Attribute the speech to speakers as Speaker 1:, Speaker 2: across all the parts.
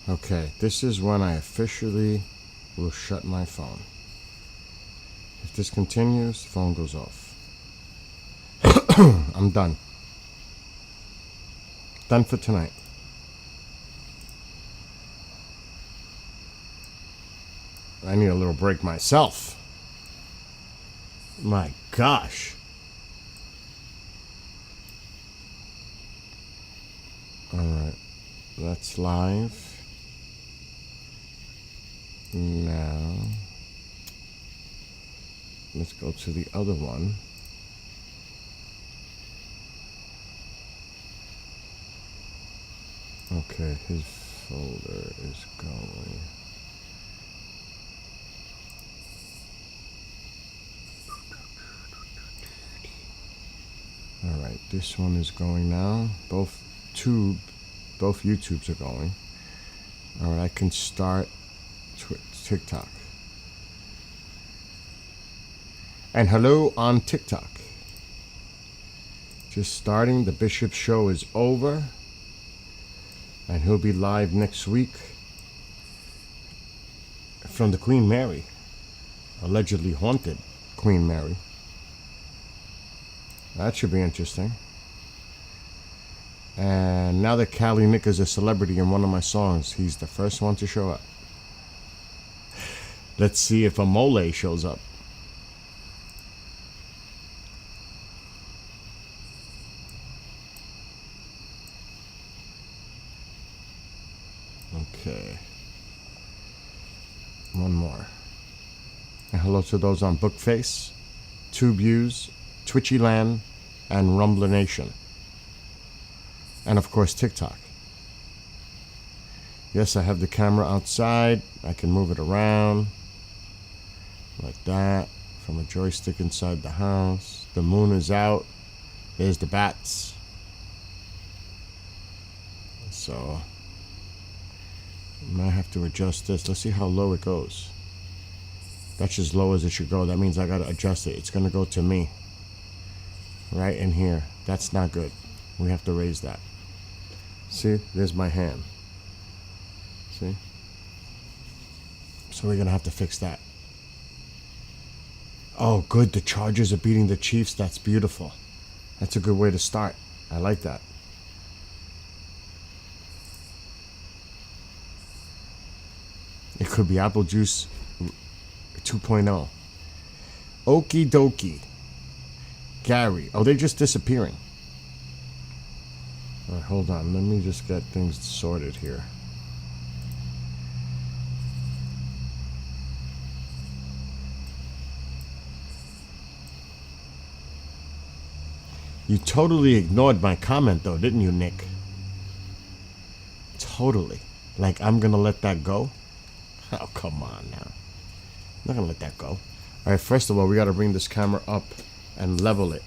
Speaker 1: Okay, this is when I officially will shut my phone. If this continues, the phone goes off. I'm done. Done for tonight. I need a little break myself. My gosh. Alright, that's live. Now, let's go to the other one. Okay, his folder is going. Alright, this one is going now. Both YouTubes are going. Alright, I can start TikTok. And hello on TikTok. Just starting. The Bishop Show is over. And he'll be live next week from the Queen Mary. Allegedly haunted Queen Mary. That should be interesting. And now that Cali Nick is a celebrity in one of my songs, he's the first one to show up. Let's see if Amole shows up. Okay. One more. And hello to those on Bookface, TubeViews, Twitchyland, and Rumbler Nation. And of course TikTok. Yes, I have the camera outside. I can move it around like that from a joystick inside the house. The moon is out. There's the bats. So I might have to adjust this. Let's see how low it goes. That's as low as it should go. That means I gotta adjust it. It's gonna go to me. Right in here. That's not good. We have to raise that. See, there's my hand. See? So we're gonna have to fix that. Oh, good. The Chargers are beating the Chiefs. That's beautiful. That's a good way to start. I like that. It could be Apple Juice 2.0. Okie dokie. Gary. Oh, they're just disappearing. All right, hold on. Let me just get things sorted here. You totally ignored my comment, though, didn't you, Nick? Totally. Like, I'm going to let that go? Oh, come on now. I'm not going to let that go. All right, first of all, we got to bring this camera up and level it.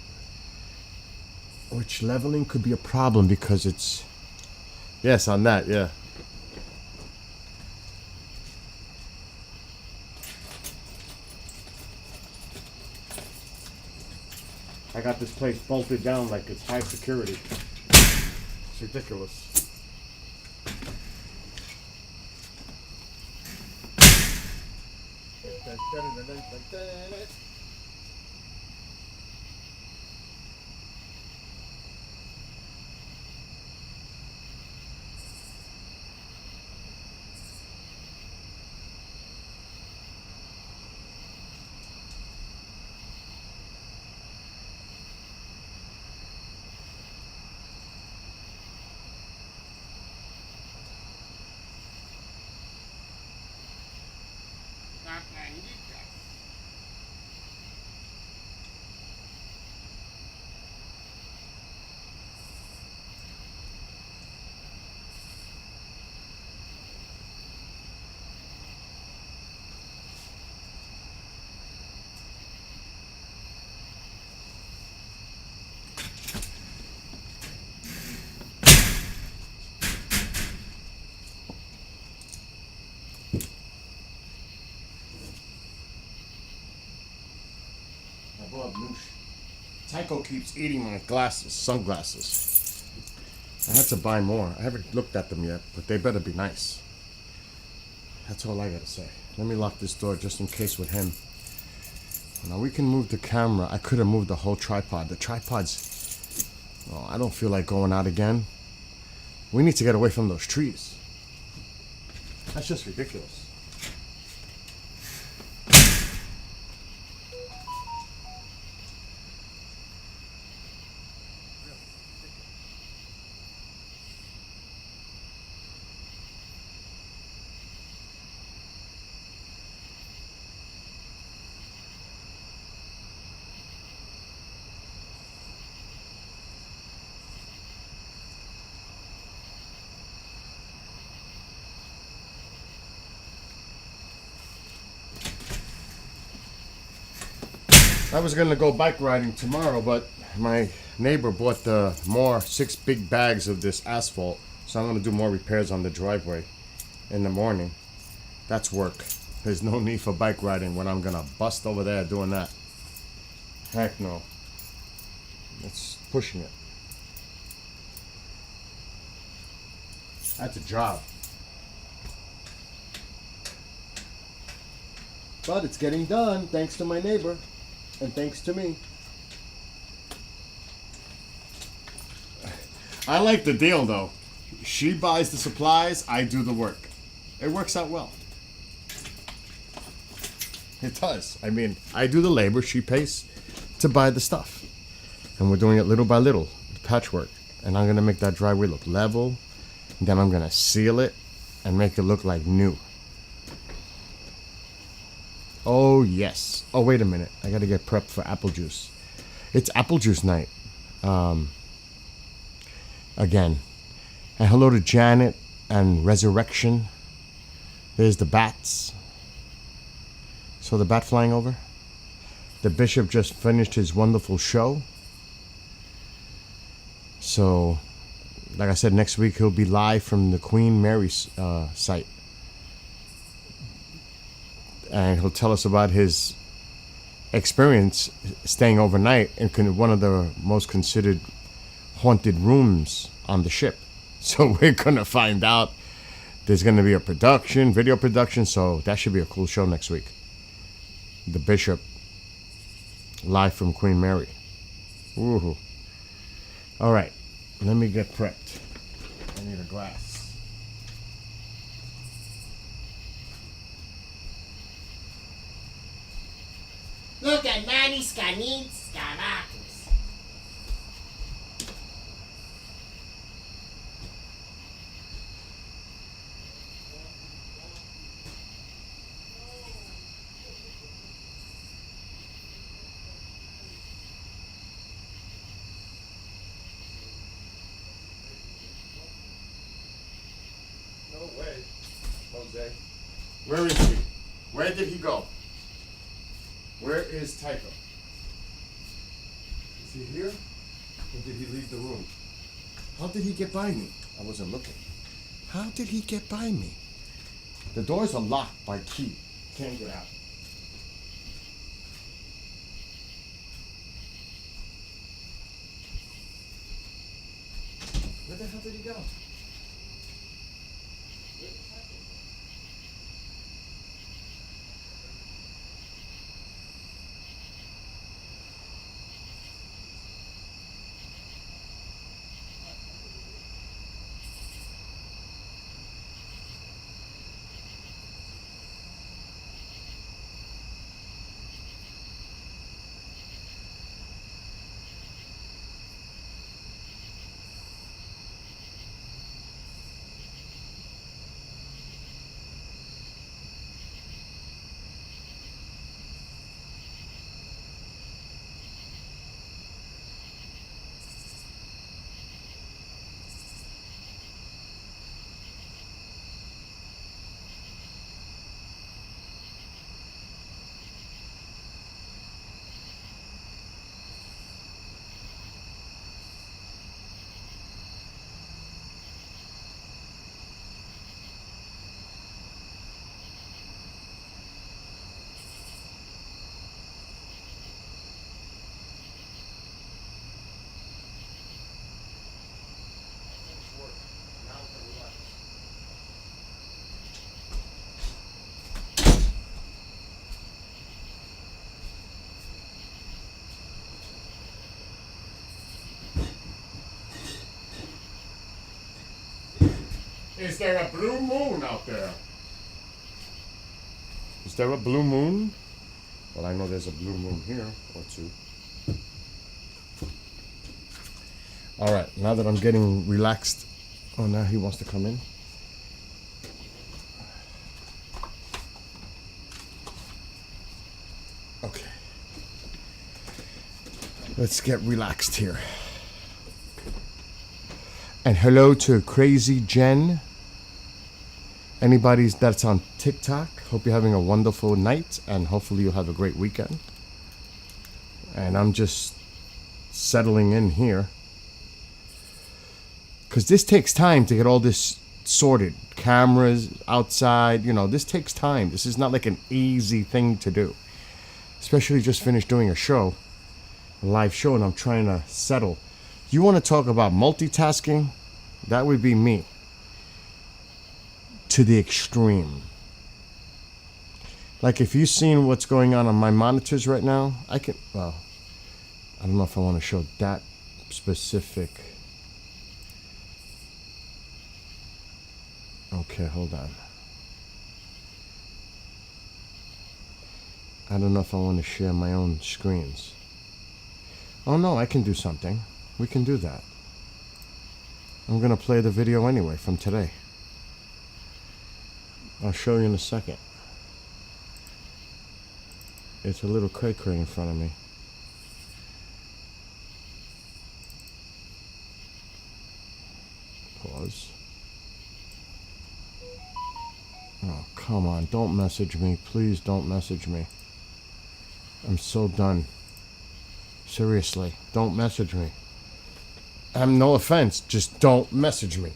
Speaker 1: Which leveling could be a problem because it's... Yes, on that, yeah. I got this place bolted down like it's high security. It's ridiculous. Tycho keeps eating my glasses, sunglasses. I had to buy more. I haven't looked at them yet, but they better be nice. That's all I gotta say. Let me lock this door just in case with him. Now we can move the camera. I could have moved the whole tripod. The tripod's... Oh, I don't feel like going out again. We need to get away from those trees. That's just ridiculous. I was gonna go bike riding tomorrow, but my neighbor bought the 6 big bags of this asphalt, so I'm gonna do more repairs on the driveway in the morning. That's work. There's no need for bike riding when I'm gonna bust over there doing that. Heck no. It's pushing it. That's a job. But it's getting done thanks to my neighbor. And thanks to me. I like the deal though. She buys the supplies, I do the work. It works out well. It does. I mean, I do the labor, she pays to buy the stuff. And we're doing it little by little, patchwork. And I'm gonna make that driveway look level. And then I'm gonna seal it and make it look like new. Oh, yes. Oh, wait a minute. I got to get prepped for apple juice. It's apple juice night. Again. And hello to Janet and Resurrection. There's the bats. So the bat flying over. The bishop just finished his wonderful show. So, like I said, next week he'll be live from the Queen Mary site. And he'll tell us about his experience staying overnight in one of the most considered haunted rooms on the ship. So we're going to find out. There's going to be a production, video production, so that should be a cool show next week. The Bishop, live from Queen Mary. Ooh. All right, let me get prepped. I need a glass.
Speaker 2: Look at Nanny's Canins Caracos.
Speaker 1: No way, Jose. Where is he? Where did he go? Where is Tycho? Is he here? Or did he leave the room? How did he get by me? I wasn't looking. How did he get by me? The doors are locked by key. Can't get out. Where the hell did he go? Is there a blue moon out there? Is there a blue moon? Well, I know there's a blue moon here or two. All right, now that I'm getting relaxed. Oh, now he wants to come in. Okay. Let's get relaxed here. And hello to Crazy Jen. Anybody that's on TikTok, hope you're having a wonderful night and hopefully you'll have a great weekend. And I'm just settling in here. Because this takes time to get all this sorted. Cameras outside, this takes time. This is not like an easy thing to do. Especially just finished doing a live show, and I'm trying to settle. You want to talk about multitasking? That would be me. To the extreme. Like if you've seen what's going on my monitors right now, I don't know if I want to show that specific. Okay, hold on. I don't know if I want to share my own screens. Oh no, I can do something. We can do that. I'm going to play the video anyway from today. I'll show you in a second. It's a little cray-cray in front of me. Pause. Oh, come on. Don't message me. Please don't message me. I'm so done. Seriously, don't message me. No offense, just don't message me.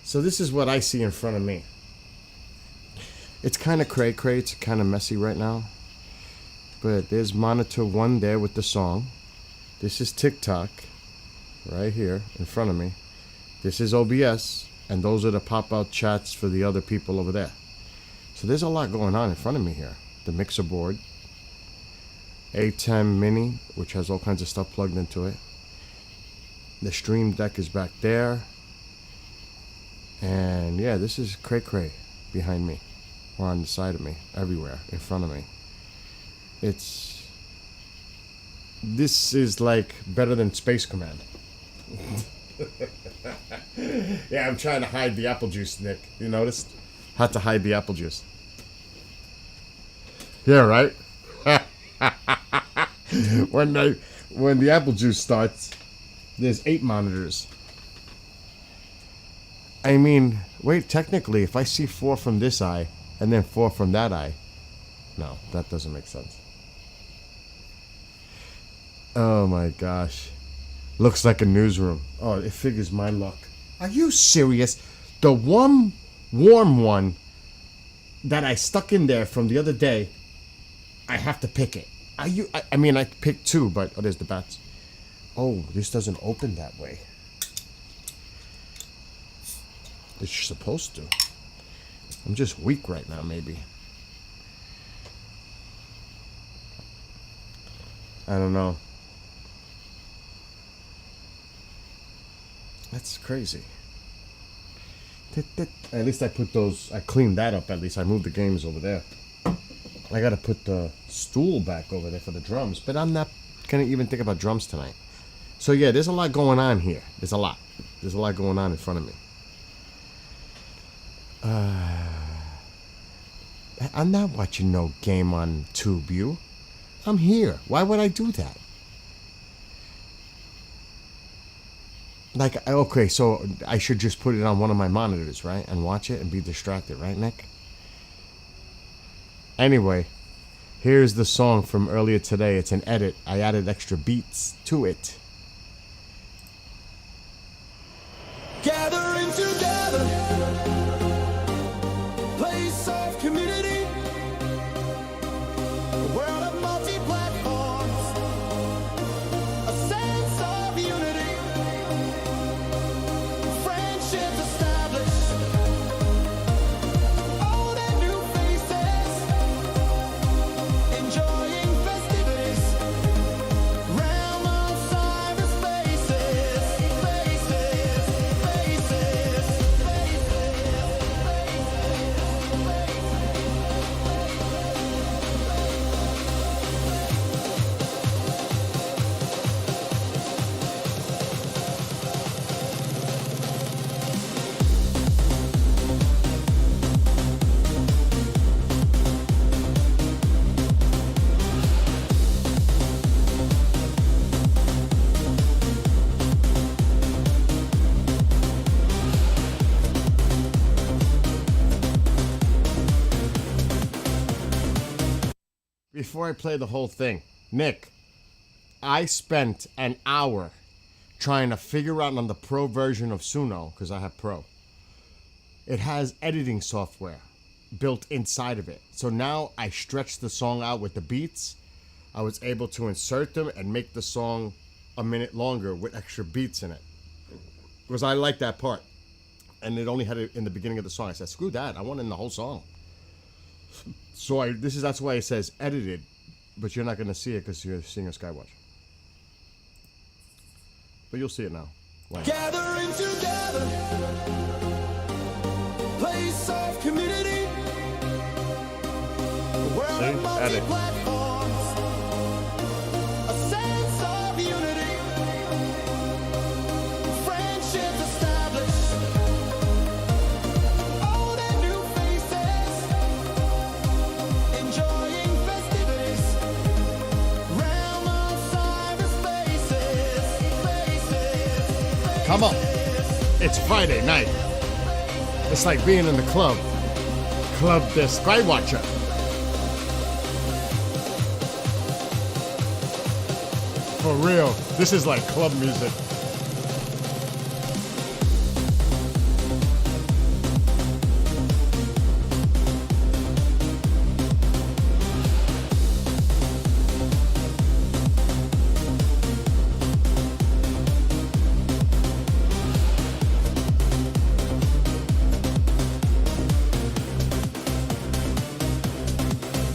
Speaker 1: So this is what I see in front of me. It's kind of cray-cray. It's kind of messy right now. But there's monitor 1 there with the song. This is TikTok right here in front of me. This is OBS. And those are the pop-out chats for the other people over there. So there's a lot going on in front of me here. The mixer board. ATEM Mini, which has all kinds of stuff plugged into it. The Stream Deck is back there. And yeah, this is cray-cray behind me. Or on the side of me. Everywhere. In front of me. This is like better than Space Command. Yeah, I'm trying to hide the apple juice, Nick. You noticed? Had to hide the apple juice. Yeah, right? When the apple juice starts, there's 8 monitors. I mean, wait, technically, if I see 4 from this eye, and then 4 from that eye. No, that doesn't make sense. Oh my gosh. Looks like a newsroom. Oh, it figures my luck. Are you serious? The warm one that I stuck in there from the other day, I have to pick it. I mean, I picked 2, but... Oh, there's the bats. Oh, this doesn't open that way. It's supposed to. I'm just weak right now, maybe. I don't know. That's crazy. At least I cleaned that up. At least I moved the games over there. I gotta put the stool back over there for the drums. But I'm not gonna even think about drums tonight. So yeah, there's a lot going on here. There's a lot going on in front of me. I'm not watching no game on TubeView. I'm here. Why would I do that? Like, okay, so I should just put it on one of my monitors, right? And watch it and be distracted, right, Nick? Anyway, here's the song from earlier today. It's an edit. I added extra beats to it.
Speaker 3: Gathering together, place of community, a world of multi-platforms, a sense of unity, friendships established, old and new faces, enjoying festivities, realm outside.
Speaker 1: before I play the whole thing, Nick, I spent an hour trying to figure out on the pro version of Suno, because I have pro. It has editing software built inside of it. So now I stretched the song out with the beats. I was able to insert them and make the song a minute longer with extra beats in it. Because I like that part. And it only had it in the beginning of the song. I said, screw that. I want it in the whole song. So that's why it says edited, but you're not going to see it because you're seeing a Skywatch. But you'll see it now. Why not?
Speaker 3: Gathering together, place of community. A world
Speaker 1: See?
Speaker 3: of
Speaker 1: Edit.
Speaker 3: multi-platforms. A sense of unity. Friendships established. Old and new faces. Enjoying festivities. Realm of cyberspaces.
Speaker 1: Come on. It's Friday night. It's like being in the club. Club the Skywatcher. For real. This is like club music.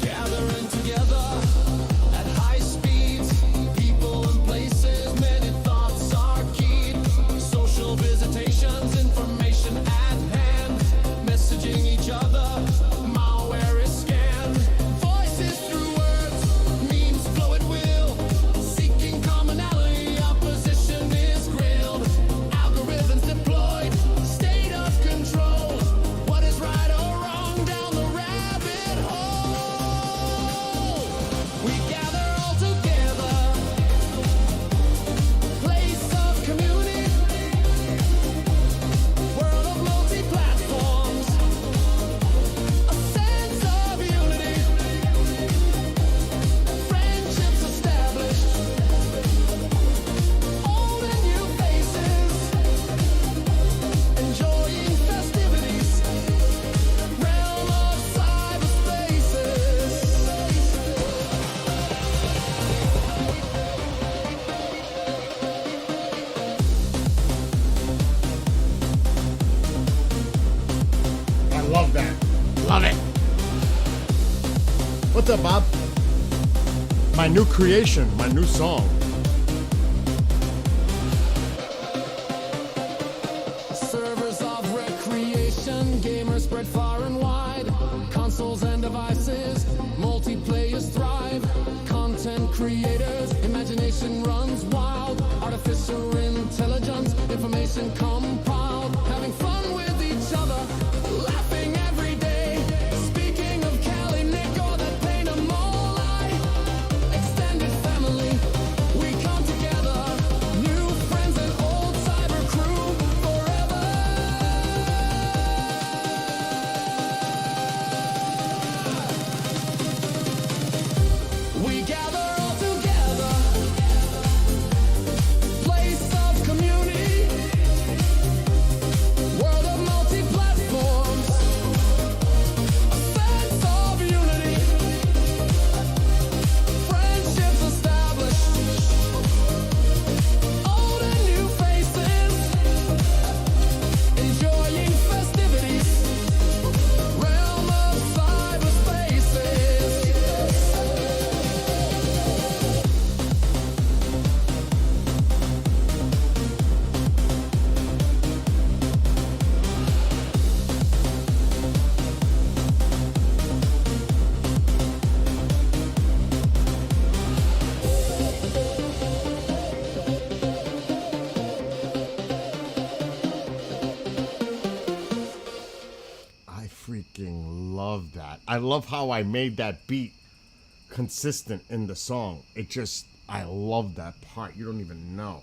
Speaker 3: Gathering together at high speeds, people and places, many thoughts are keyed. Social visitations, information at hand, messaging each other, malware is scanned. Voices through words, memes flow at will, seeking commonality, opposition is grilled. Algorithms deployed, state of control. What is right or wrong down the rabbit hole? We gather all together, place of community, world of multi-platforms, a sense of unity, friendships established, old and new faces, enjoying festivities, realm of cyberspaces.
Speaker 1: I love that. Love it. What's up, Bob? My new creation, my new song.
Speaker 3: Servers of recreation, gamers spread far and wide. Consoles and devices, multiplayers thrive. Content creators, imagination runs wild. Artificial intelligence, information compiled. Having fun with each other, laughing every day. Speaking of Cali, Nick, or that pain of Molai. Extended family, we come together. New friends and old cyber crew forever. We gather all together, place of community, world of multi-platforms, a sense of unity, friendships established, old and new faces, enjoying festivities, realm of cyberspaces.
Speaker 1: I freaking love that. I love how I made that beat consistent in the song. I love that part. You don't even know.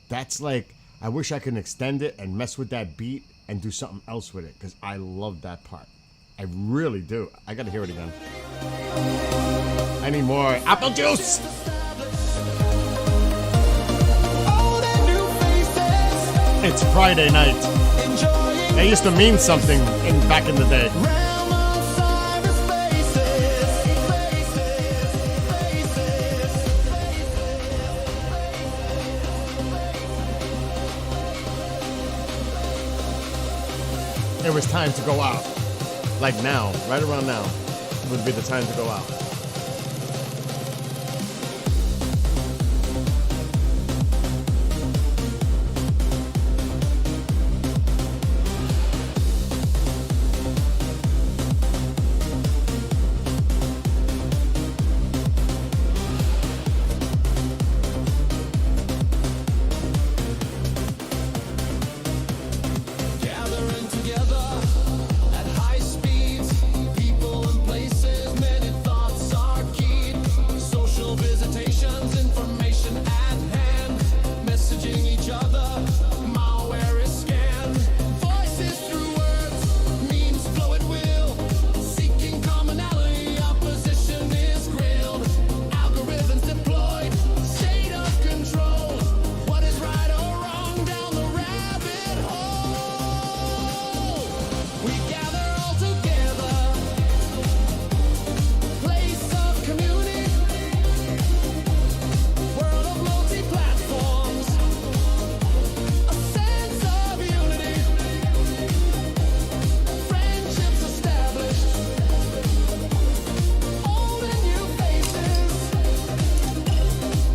Speaker 1: That's like, I wish I could extend it and mess with that beat and do something else with it because I love that part. I really do. I gotta hear it again. I need more apple juice.
Speaker 3: Old and new faces,
Speaker 1: It's Friday night.
Speaker 3: enjoying
Speaker 1: That used to mean something back in the day.
Speaker 3: realm of cyberspaces.
Speaker 1: It was time to go out. Like now, right around now, would be the time to go out.
Speaker 3: Gathering together at high speeds, people and places, many thoughts are keyed. Social visitations, information at hand, messaging each other, malware is scanned. Voices through words, memes flow at will, seeking commonality, opposition is grilled. Algorithms deployed, state of control. What is right or wrong down the rabbit hole? We gather all together, place of community, world of multi-platforms, a sense of unity, friendships established, old and new faces,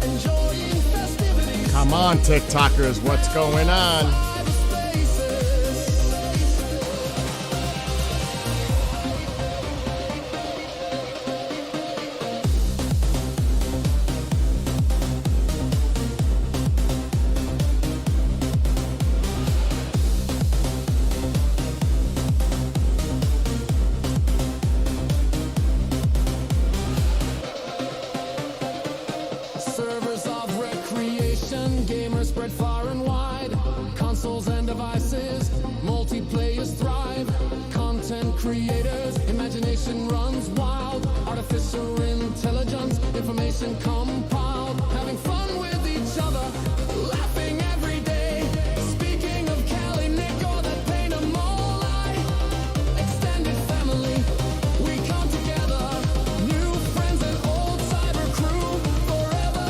Speaker 3: enjoying festivities.
Speaker 1: Come on, TikTokers, what's going on?
Speaker 3: Servers of recreation, gamers spread far and wide. Consoles and devices, multiplayers thrive. Content creators, imagination runs wild. Artificial intelligence, information compiled. Having fun with each other, laughing every day. Speaking of Cali, Nick, or that pain of Molai. Extended family, we come together. New friends and old cyber crew forever.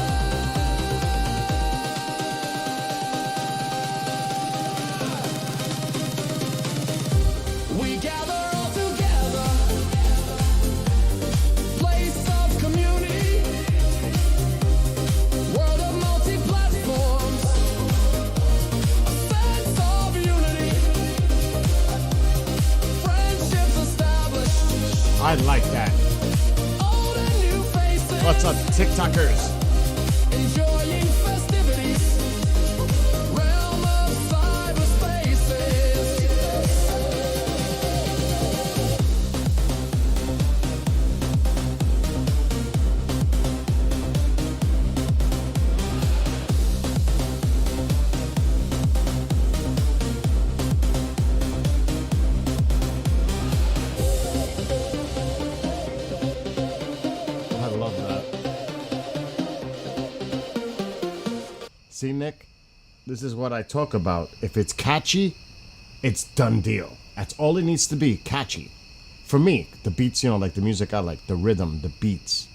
Speaker 3: We gather all together, place of community, world of multi-platforms, a sense of unity, friendships established,
Speaker 1: I like that.
Speaker 3: old and new faces,
Speaker 1: What's up, TikTokers?
Speaker 3: enjoying festivities, realm of cyberspaces.
Speaker 1: I love that. See, Nick? This is what I talk about. If it's catchy, it's done deal. That's all it needs to be, catchy. For me, the beats, like the music I like, the rhythm, the beats.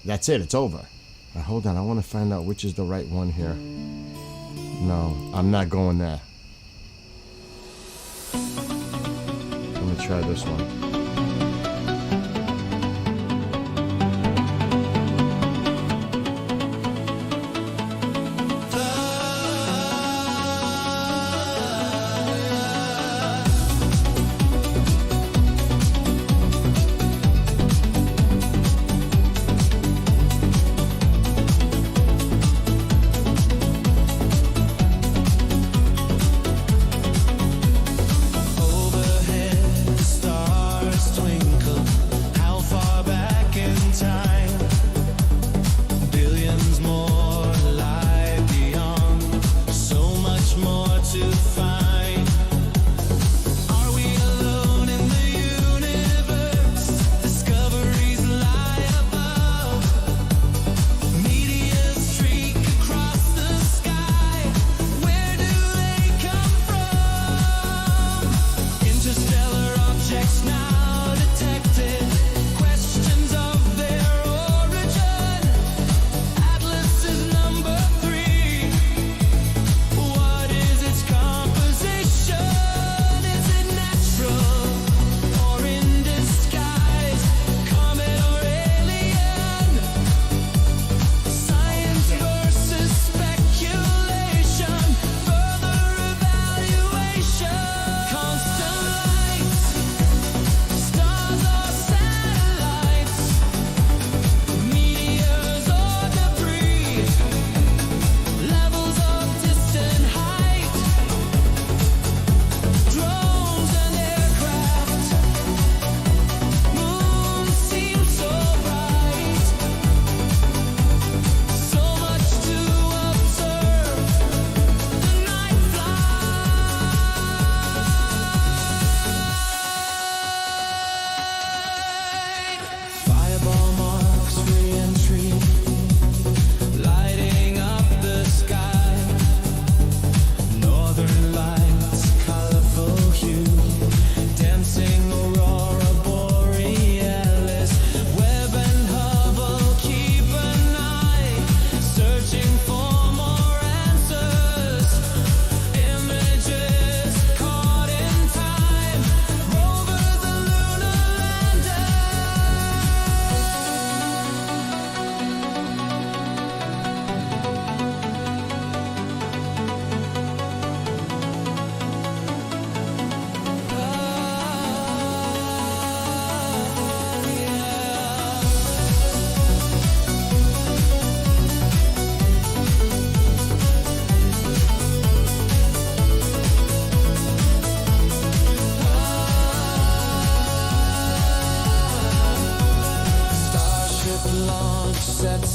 Speaker 1: That's it, it's over. Now, hold on, I want to find out which is the right one here. No, I'm not going there. Let me try this one.
Speaker 3: Overhead, the stars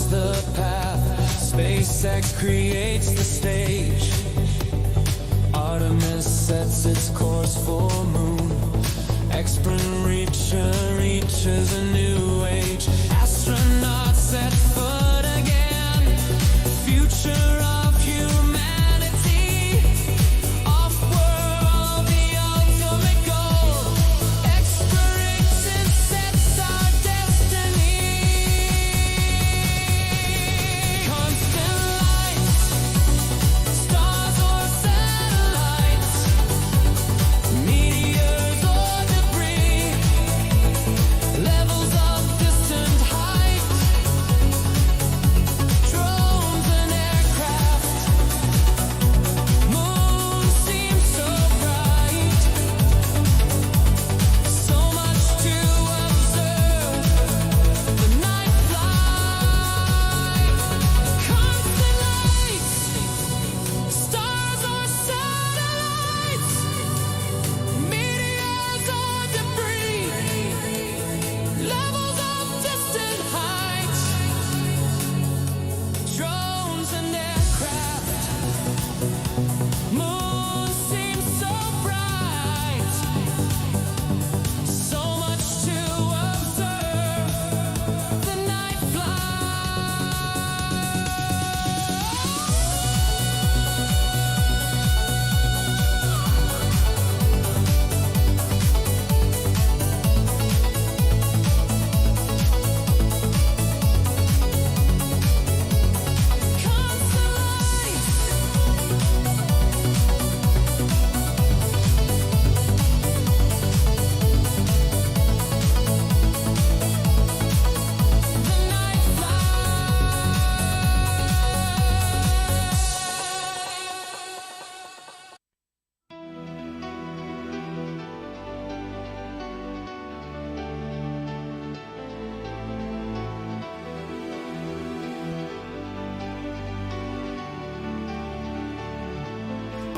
Speaker 3: marks the path. SpaceX creates the stage. Artemis sets its course for moon. Expert Reacher reaches a new age. Astronauts set foot again. Future of humanity. Off-world, the ultimate goal. Exploration sets our destiny. Constant lights, stars or satellites, meteors or debris, levels of distant height, drones and aircraft. Moon seems so bright, so much to observe. The night flight, constant lights, stars or satellites, meteors or debris, levels of distant heights, drones and aircraft. Moon seems so bright, so much to observe. The night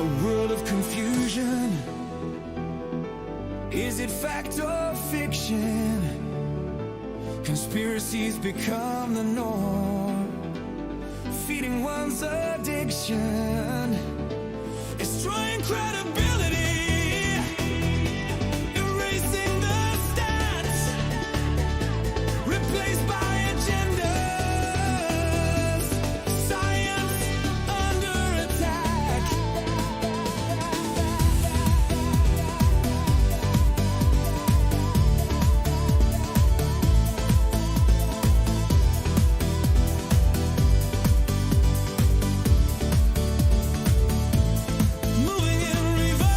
Speaker 3: a world of confusion. Is it fact or fiction? Conspiracies become the norm, feeding one's addiction, destroying credibility, erasing the stats, replaced by agendas, science under attack. Moving in reverse.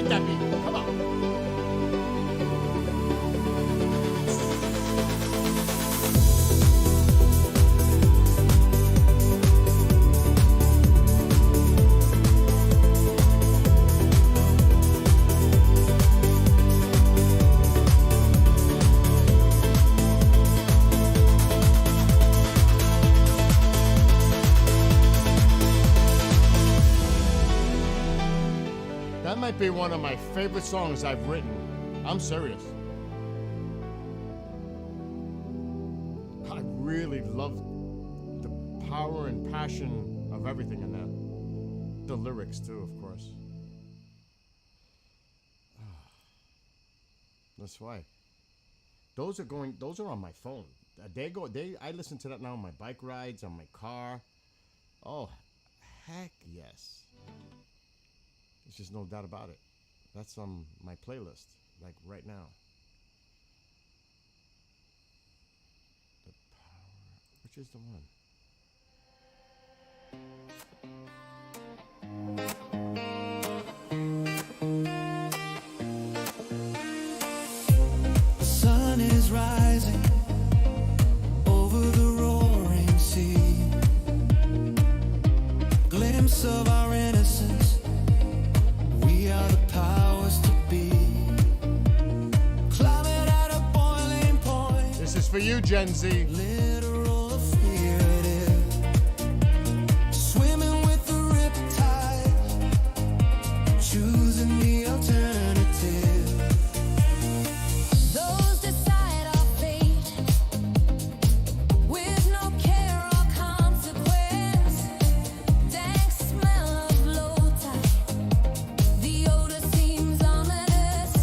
Speaker 1: Get that beat. Come on. That might be one of my favorite songs I've written. I'm serious. I really love the power and passion of everything in that. The lyrics too, of course. That's why. Those are on my phone. I listen to that now on my bike rides, on my car. Oh, heck yes. There's just no doubt about it. That's on my playlist, like right now. The power. Which is the one?
Speaker 3: The sun is rising over the roaring sea. Glimpse of our innocence. We are the powers to be. Climbing at a boiling point.
Speaker 1: This is for you, Gen Z.
Speaker 3: Literal or figurative. Swimming with the riptide. Choosing the alternative.
Speaker 4: Those decide our fate with no care or consequence. Dank smell of low tide. The odor seems ominous.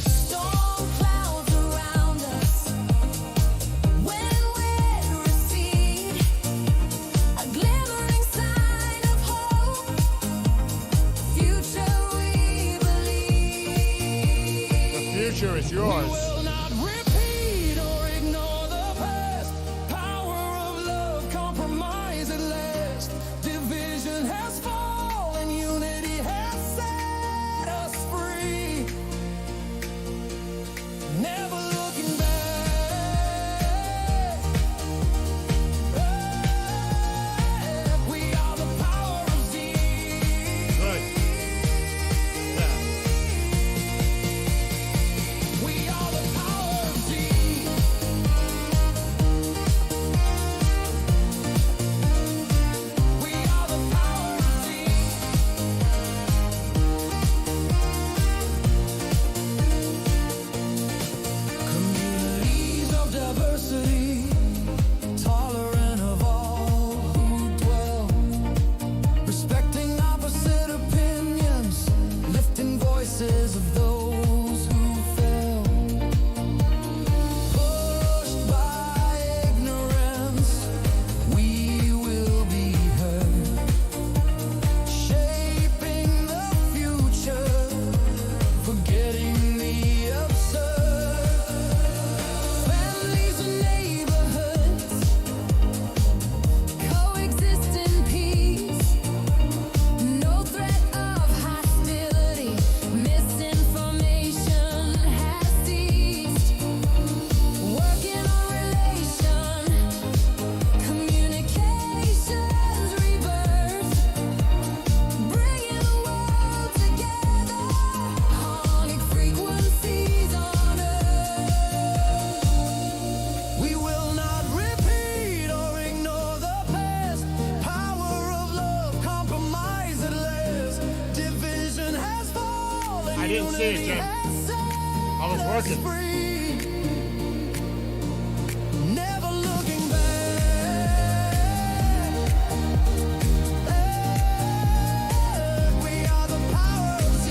Speaker 4: Storm clouds around us. When we recede, a glimmering sign of hope. Future we believe.
Speaker 1: The future is
Speaker 3: We
Speaker 1: yours.
Speaker 3: will not repeat or ignore the past. Power of love, compromise at last. Division has fallen, unity has set us free. Never looking back. We are the power of Z.
Speaker 1: Good. Yeah.
Speaker 3: We are the power of Z. We are the power of Z. Communities of diversity, tolerant of all who dwell, respecting opposite opinions, lifting voices of those who fell. Pushed by ignorance, we will be heard, shaping the future, forgetting the absurd. Families and neighborhoods
Speaker 4: Coexist in peace. No threat of hostility. Misinformation has ceased. Working on relation. Communications reversed. Bringing the world together. Harmonic frequencies on earth.
Speaker 3: We will not repeat or ignore the past. Power of love, compromise at last. Division has fallen.
Speaker 1: I didn't see it,
Speaker 3: unity
Speaker 1: Jen.
Speaker 3: has set
Speaker 1: I was
Speaker 3: us
Speaker 1: working.
Speaker 3: free. Never looking back. We are the power of Z.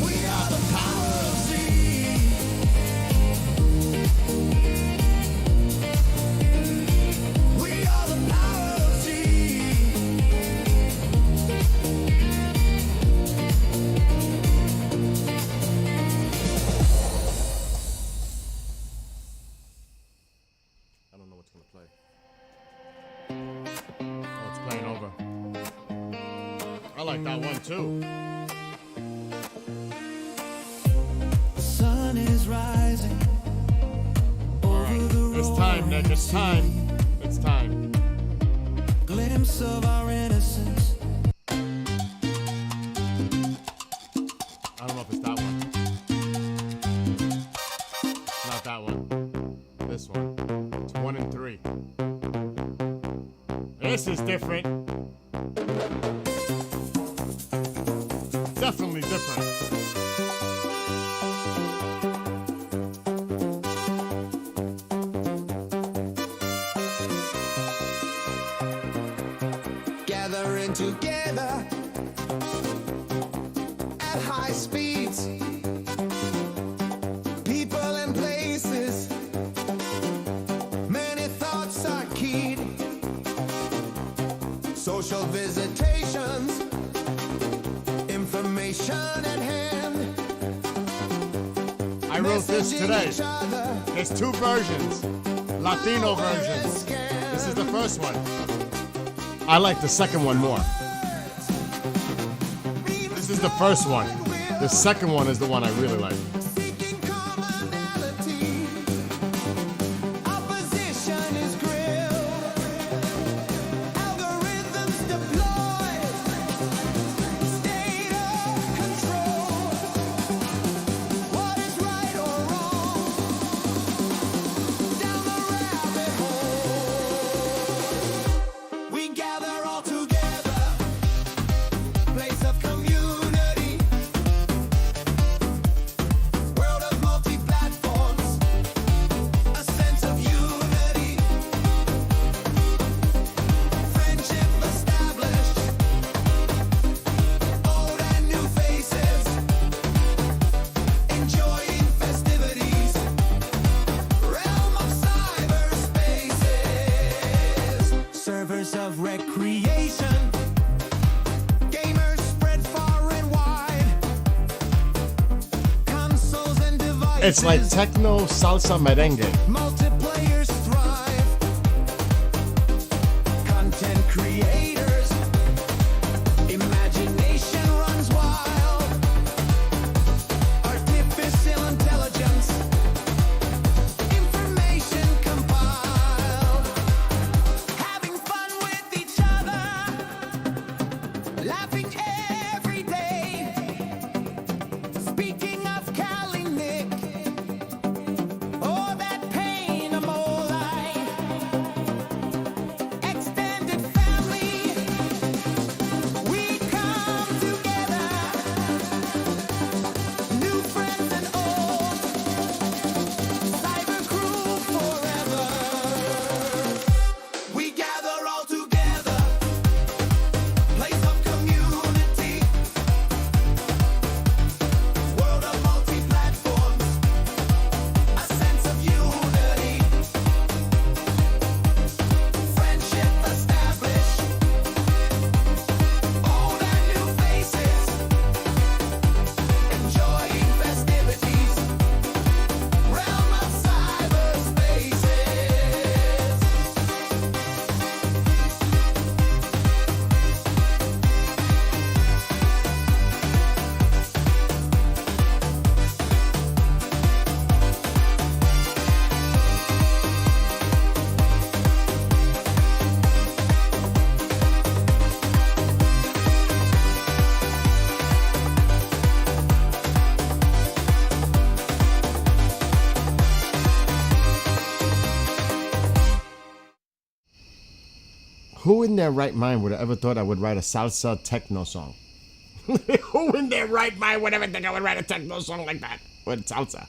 Speaker 3: We are the power of Z. We are the power of Z.
Speaker 1: I don't know what's gonna play. Oh, it's playing over. I like that one too.
Speaker 3: The sun is rising over the
Speaker 1: It's time, Nick. It's time. It's time.
Speaker 3: glimpse of our innocence.
Speaker 1: I don't know if it's that one. Not that one. This one. It's 1 and 3. This is different. Definitely different.
Speaker 3: Gathering together at high speeds, people and places, many thoughts are keyed, social visitations, information at hand.
Speaker 1: I wrote this
Speaker 3: Messaging
Speaker 1: today.
Speaker 3: each other,
Speaker 1: There's 2 versions. Latino versions. This is the first one. I like the second one more. This is the first one. The second one is the one I really like.
Speaker 3: seeking commonality. Opposition is grilled, algorithms deployed, state of control. What is right or wrong? Down the rabbit hole. We gather all together, place of community. World of multi-platforms, a sense of unity, friendship established, old and new faces, enjoying festivities, realm of cyberspaces, servers of recreation, gamers spread far and wide. Consoles and devices.
Speaker 1: It's like techno, salsa, merengue.
Speaker 3: Multiplayers thrive. Content creators. Imagination runs wild. Artificial intelligence. Information compiled. Having fun with each other. Laughing every day. Speaking of Cali Nick. Oh, that pain of more life. Extended family. We come together. New friends and old. Cyber crew forever. We gather all together. Place of community. World of multi-platforms. A sense of unity, friendship established, old and new faces, enjoying festivities, realm of cyberspaces.
Speaker 1: Who in their right mind would have ever thought I would write a salsa techno song? Who in their right mind would ever think I would write a techno song like that? With salsa.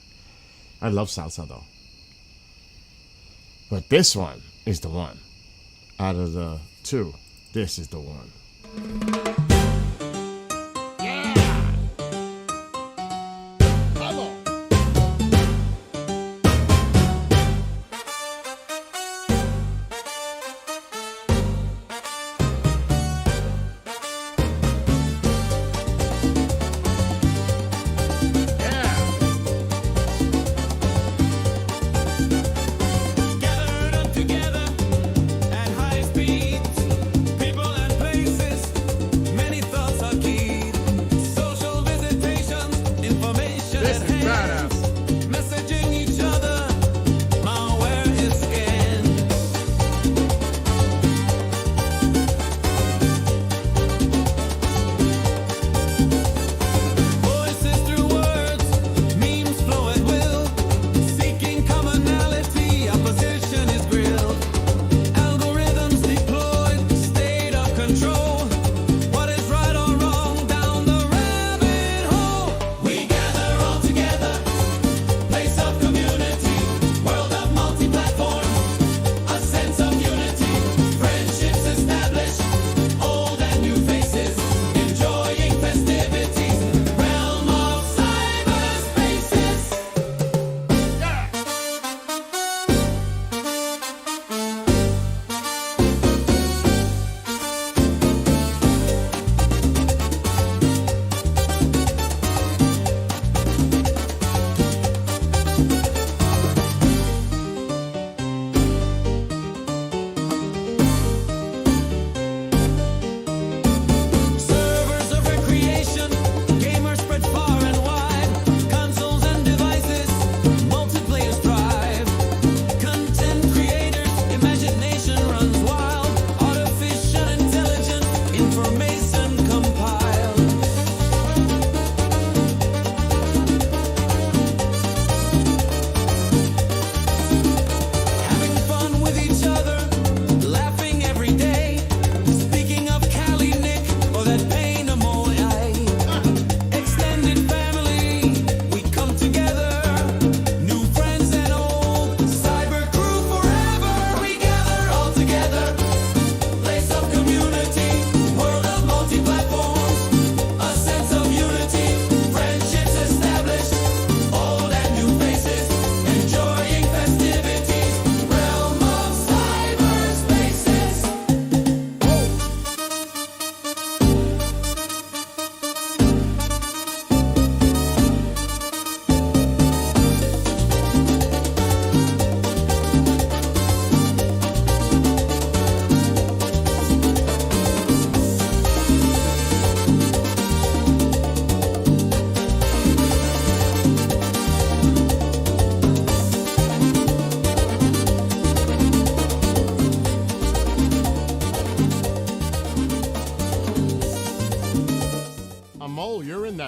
Speaker 1: I love salsa though. But this one is the one. Out of the 2, this is the one. Yeah! Hello!
Speaker 3: Gathered up together at high speed.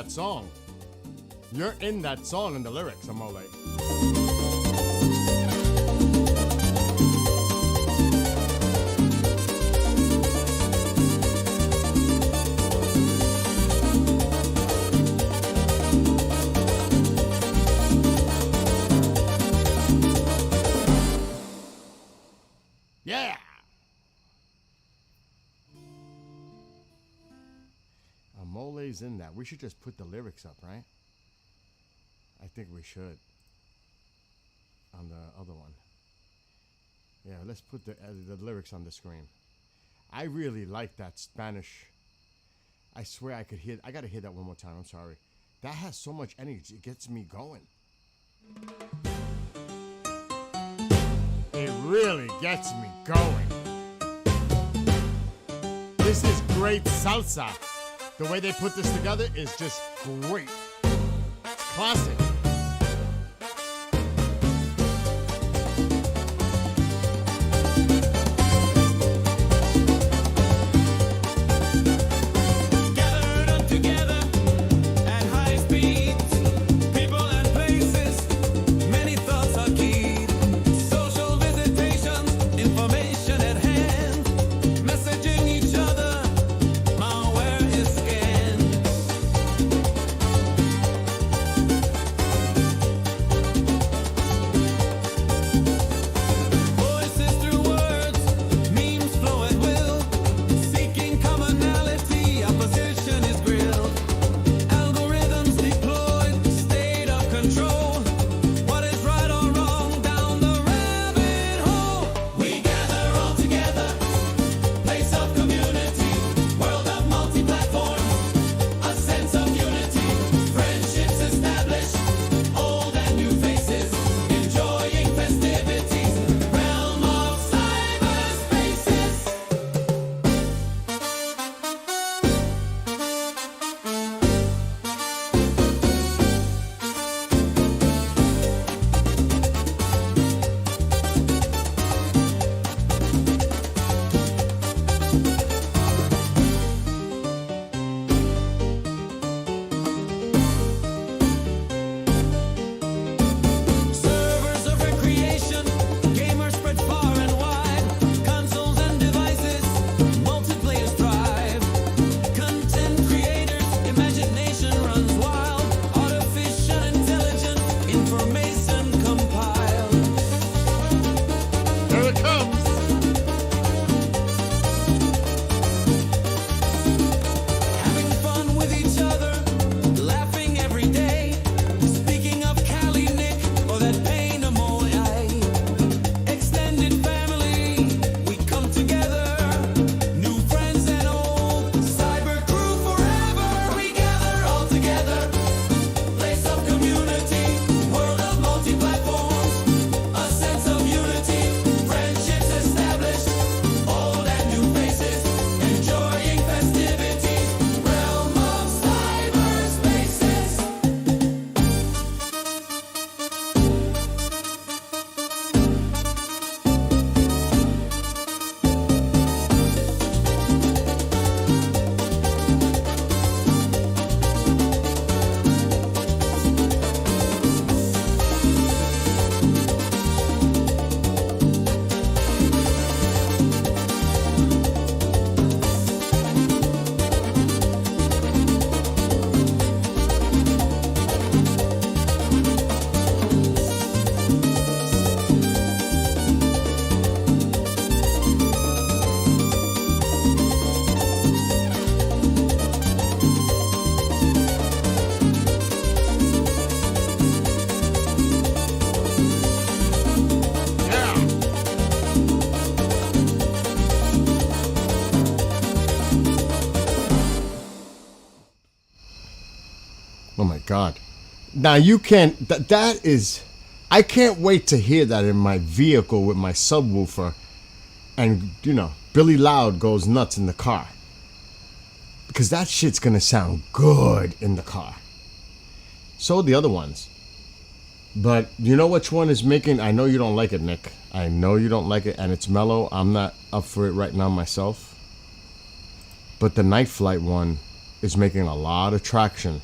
Speaker 1: that song. You're in that song in the lyrics, Amole. Yeah. Amole's in that. We should just put the lyrics up, right? I think we should. On the other one. Yeah, let's put the lyrics on the screen. I really like that Spanish. I swear I could hear. I gotta hear that one more time. I'm sorry. That has so much energy. It gets me going. It really gets me going. This is great salsa. The way they put this together is just great. Classic.
Speaker 3: Gathered up together at high speeds, people and places, many thoughts are keyed. Social visitations, information at hand, messaging each other, malware is scanned. Voices through words, memes flow at will, seeking commonality, opposition is grilled. Algorithms deployed, state of control. What is right or wrong down the rabbit hole? We gather all together, place of community, world of multi-platforms, a sense of unity, friendships established, old and new faces, enjoying festivities, realm of cyberspaces. Servers of recreation, gamers spread far and wide, consoles and devices, multiplayers thrive. Content creators, imagination runs wild, artificial intelligence, information compiled.
Speaker 1: Here it comes.
Speaker 3: Having fun with each other, laughing every day. Speaking of Cali Nick or that pain of extended family, we come together. New friends and old, cyber crew forever. We gather all together. Place of community, world of multi-platforms, a sense of unity, friendships established, old and new faces, enjoying festivities, realm of cyberspaces.
Speaker 1: Yeah. Oh my God. Now you can't, that is, I can't wait to hear that in my vehicle with my subwoofer and, you know, Billy Loud goes nuts in the car. Because that shit's gonna sound good in the car. So the other ones. But you know which one is making, I know you don't like it, Nick. I know you don't like it and it's mellow. I'm not up for it right now myself. But the Night Flight one is making a lot of traction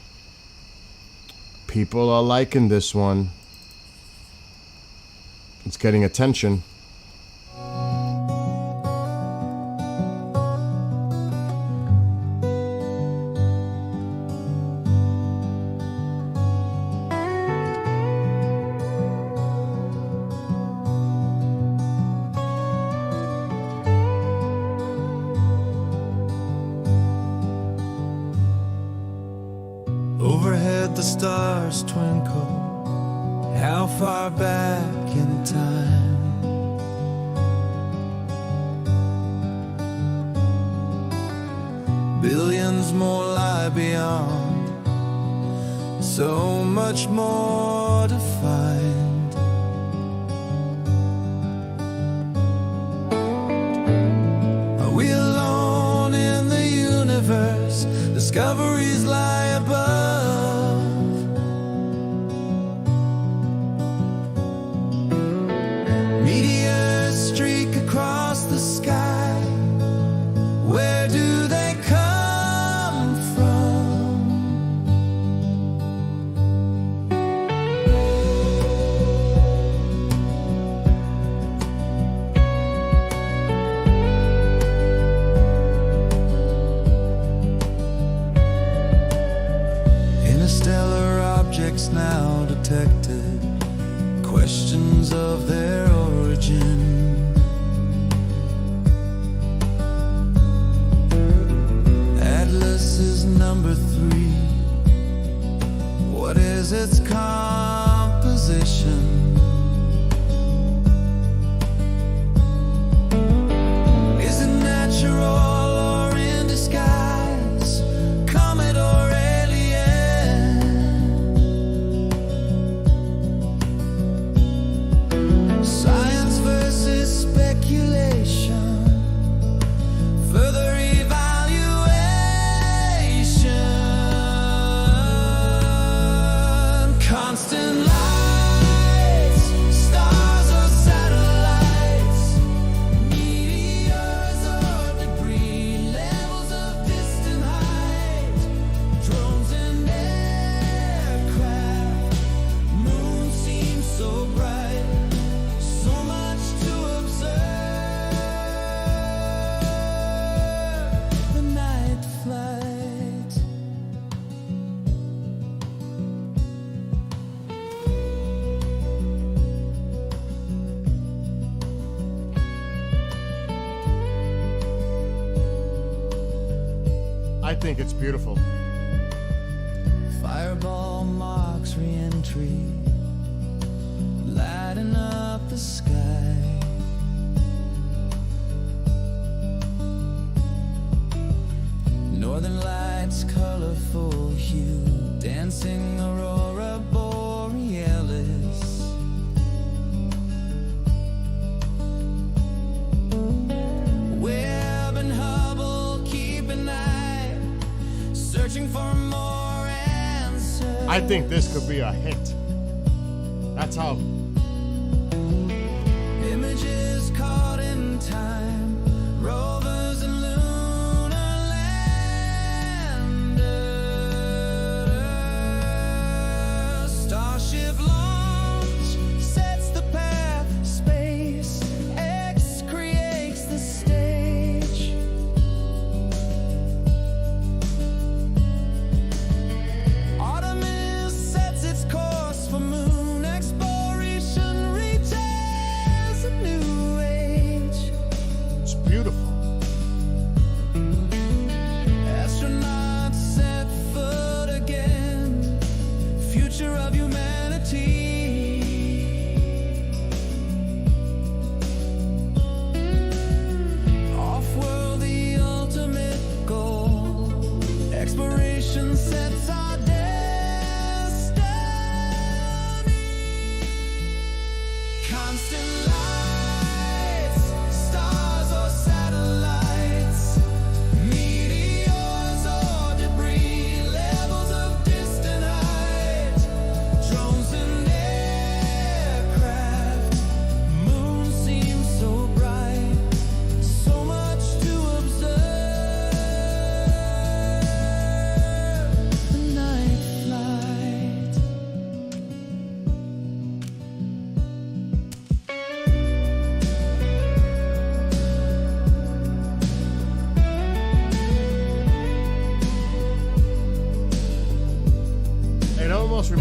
Speaker 1: People are liking this one. It's getting attention.
Speaker 3: Overhead the stars twinkle. How far back in time? Billions more lie beyond. So much more to find. Are we alone in the universe? Discoveries lie above. Meteors streak across the sky. Where do they come from? Interstellar objects now detected. Questions of their origin. Atlas is number 3. What is its composition? Is it natural or in disguise? Comet or alien? Science versus speculation. Further evaluation. Constant lights, stars or satellites, meteors or debris, levels of distant height, drones and aircraft. Moon seems so bright, so much to observe. The night flight.
Speaker 1: I think it's beautiful.
Speaker 3: Fireball marks re-entry, lighting up the sky. Northern lights, colorful hue, dancing aurora borealis. Webb and Hubble keep an eye, searching for more answers.
Speaker 1: I think this could be a hit. That's how.
Speaker 3: Images caught in time, rovers and lunar landers. Starship launch sets the path, space X creates the stage. Artemis sets its course for moon exploration.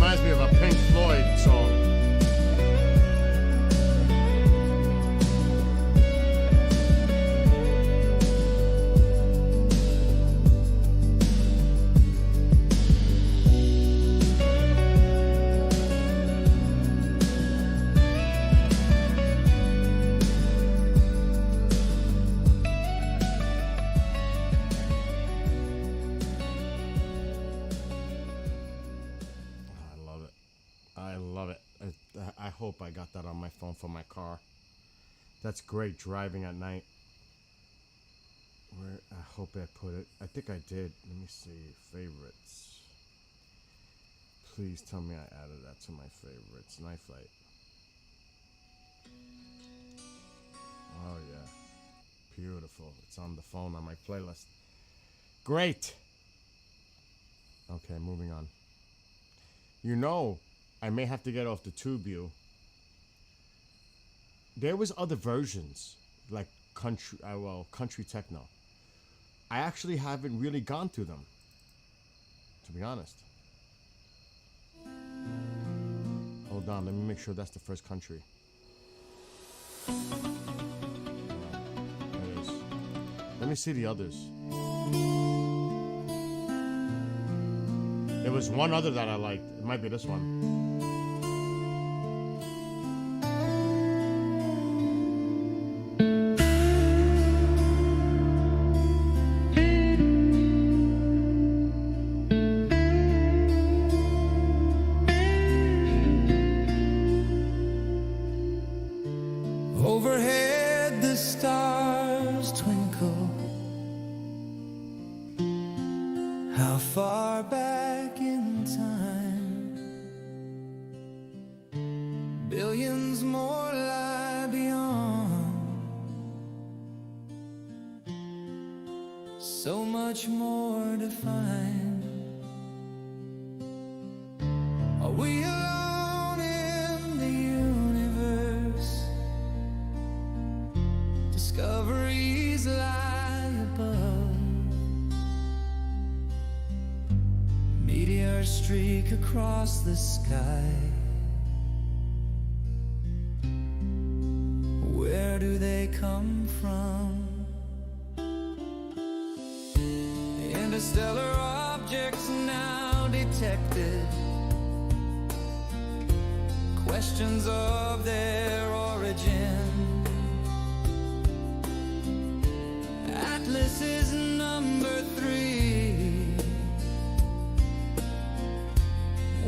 Speaker 1: reminds me of a Pink Floyd song. I love it. I hope I got that on my phone for my car. That's great driving at night. Where I hope I put it. I think I did. Let me see. Favorites. Please tell me I added that to my favorites. Night Flight. Oh yeah. Beautiful. It's on the phone on my playlist. Great. Okay, moving on. You know, I may have to get off the TubeView. There was other versions, like country techno. I actually haven't really gone through them, to be honest. Hold on, let me make sure that's the first country. Yeah, it is. Let me see the others. There was one other that I liked. It might be this one.
Speaker 3: Overhead the stars twinkle. How far back in time? Billions more lie beyond. So much more to find. Are we alone in the universe? Discoveries lie above. Meteors streak across the sky. Where do they come from? Interstellar objects now detected. Questions of their origin. Atlas is number 3.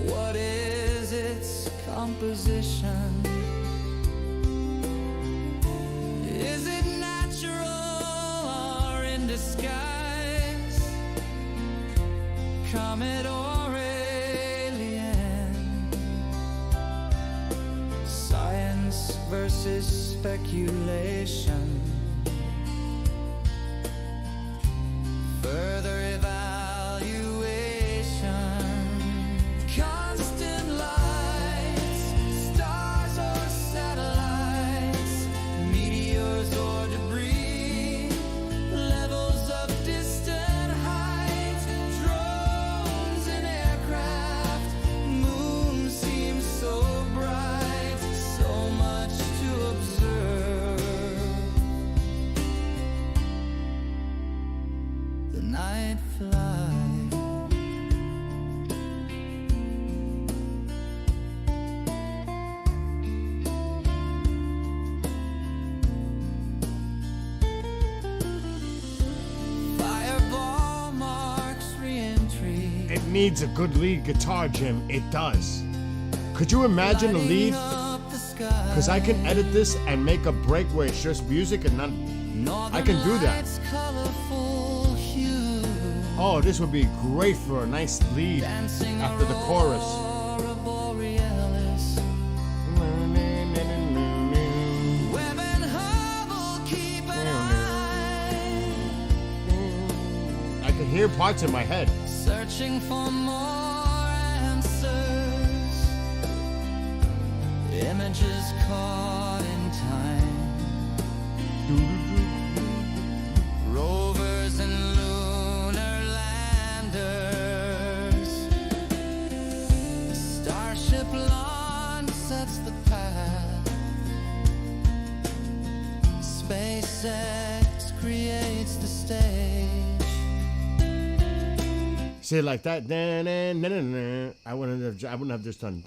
Speaker 3: What is its composition? Is it natural or in disguise? Comet or alien? Science versus speculation. Further evaluation. Constant lights, stars or satellites, meteors or debris, levels of distant height, drones and aircraft. Moon seems so bright, so much to observe. The night flies. Fireball marks re-entry.
Speaker 1: It needs a good lead guitar, Jim. It does. Could you imagine a lead? Because I can edit this and make a break where it's just music and not. I can do that. Oh, this would be great for a nice lead after the chorus. I can hear parts in my head.
Speaker 3: Searching for more answers. Images caught in time. Rovers and lunar landers. SpaceX creates the stage.
Speaker 1: See, like that. I wouldn't have just done.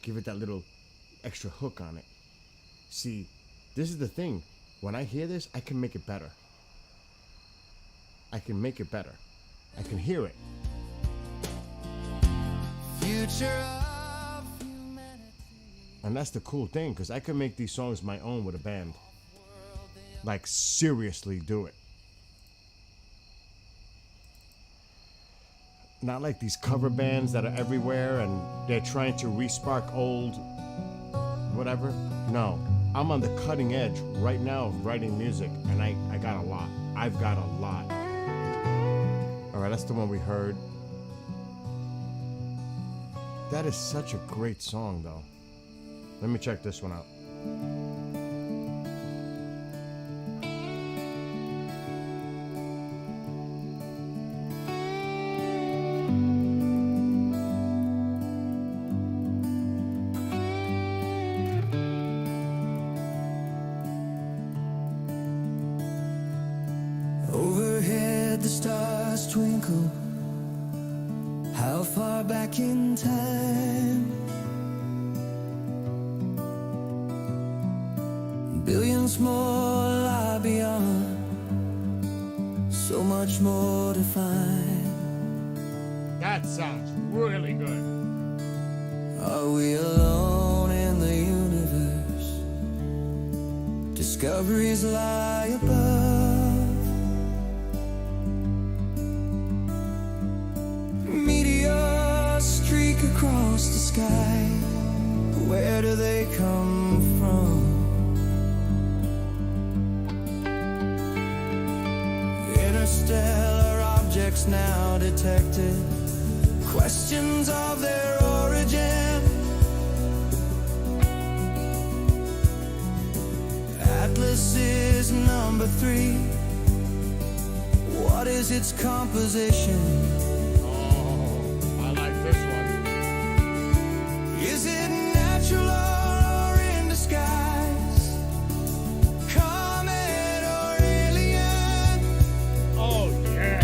Speaker 1: Give it that little extra hook on it. See, this is the thing. When I hear this, I can make it better. I can make it better. I can hear it.
Speaker 3: Future of humanity.
Speaker 1: And that's the cool thing, because I can make these songs my own with a band. Like, seriously do it. Not like these cover bands that are everywhere and they're trying to respark old whatever. No, I'm on the cutting edge right now of writing music, and I got a lot. I've got a lot. All right, that's the one we heard. That is such a great song, though. Let me check this one out.
Speaker 3: Overhead the stars twinkle. How far back in time? Billions more lie beyond. So much more to find.
Speaker 1: That sounds really good.
Speaker 3: Are we alone in the universe? Discoveries lie above. Meteors streak across the sky. Where do they come from? Interstellar objects now detected. Questions of their origin. Atlas is number 3. What is its composition?
Speaker 1: Oh, I like this one.
Speaker 3: Is it natural or in disguise? Comet or alien?
Speaker 1: Oh, yeah.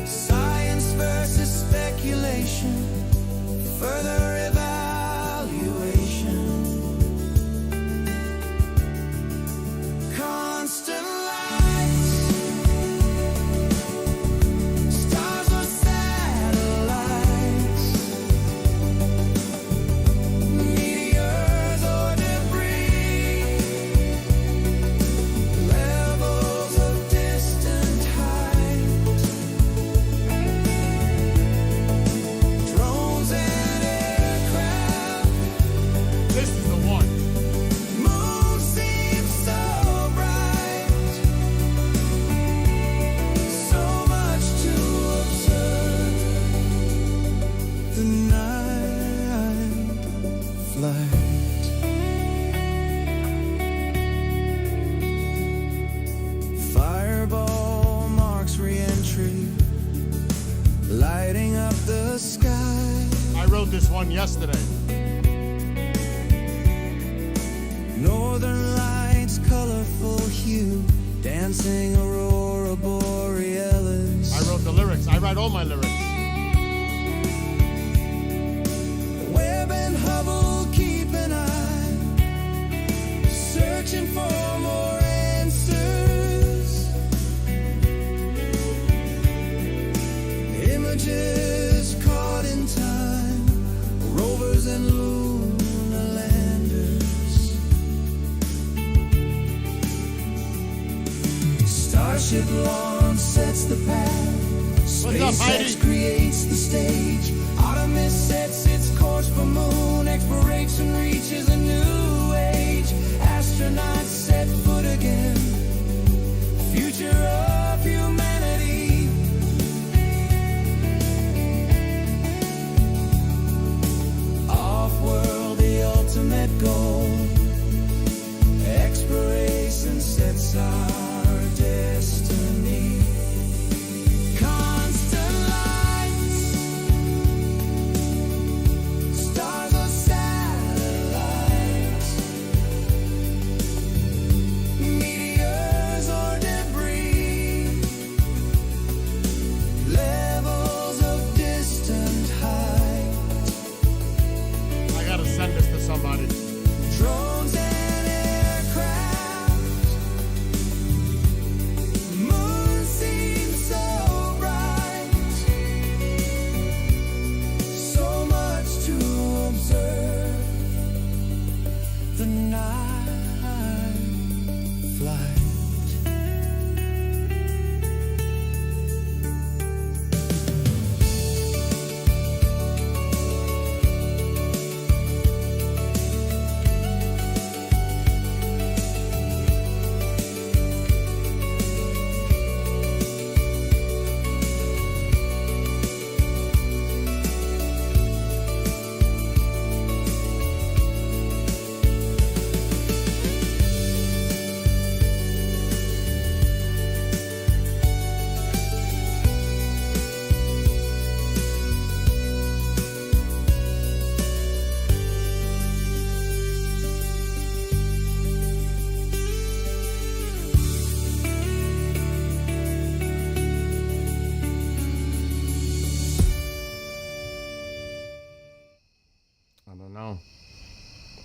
Speaker 3: Science versus speculation. Further evaluation. Constant lights. Stars or satellites. Meteors or debris. Levels of distant height. Drones and aircraft.
Speaker 1: This is the one.
Speaker 3: Moon seems so bright. So much to observe. The night flight. Fireball marks re-entry, lighting up the sky.
Speaker 1: I wrote this one yesterday.
Speaker 3: Northern lights, colorful hue, dancing aurora borealis.
Speaker 1: I wrote the lyrics. I write all my lyrics.
Speaker 3: Webb and Hubble keep an eye, searching for more answers. Images caught in time, rovers and lunar landers. Starship launch sets the path.
Speaker 1: What's up, Heidi?
Speaker 3: SpaceX creates the stage. Artemis sets its course for moon exploration, reaches a new age. Astronauts set foot again. Future of humanity. Off-world, the ultimate goal. Exploration sets our destiny. Constant lights. Stars or satellites.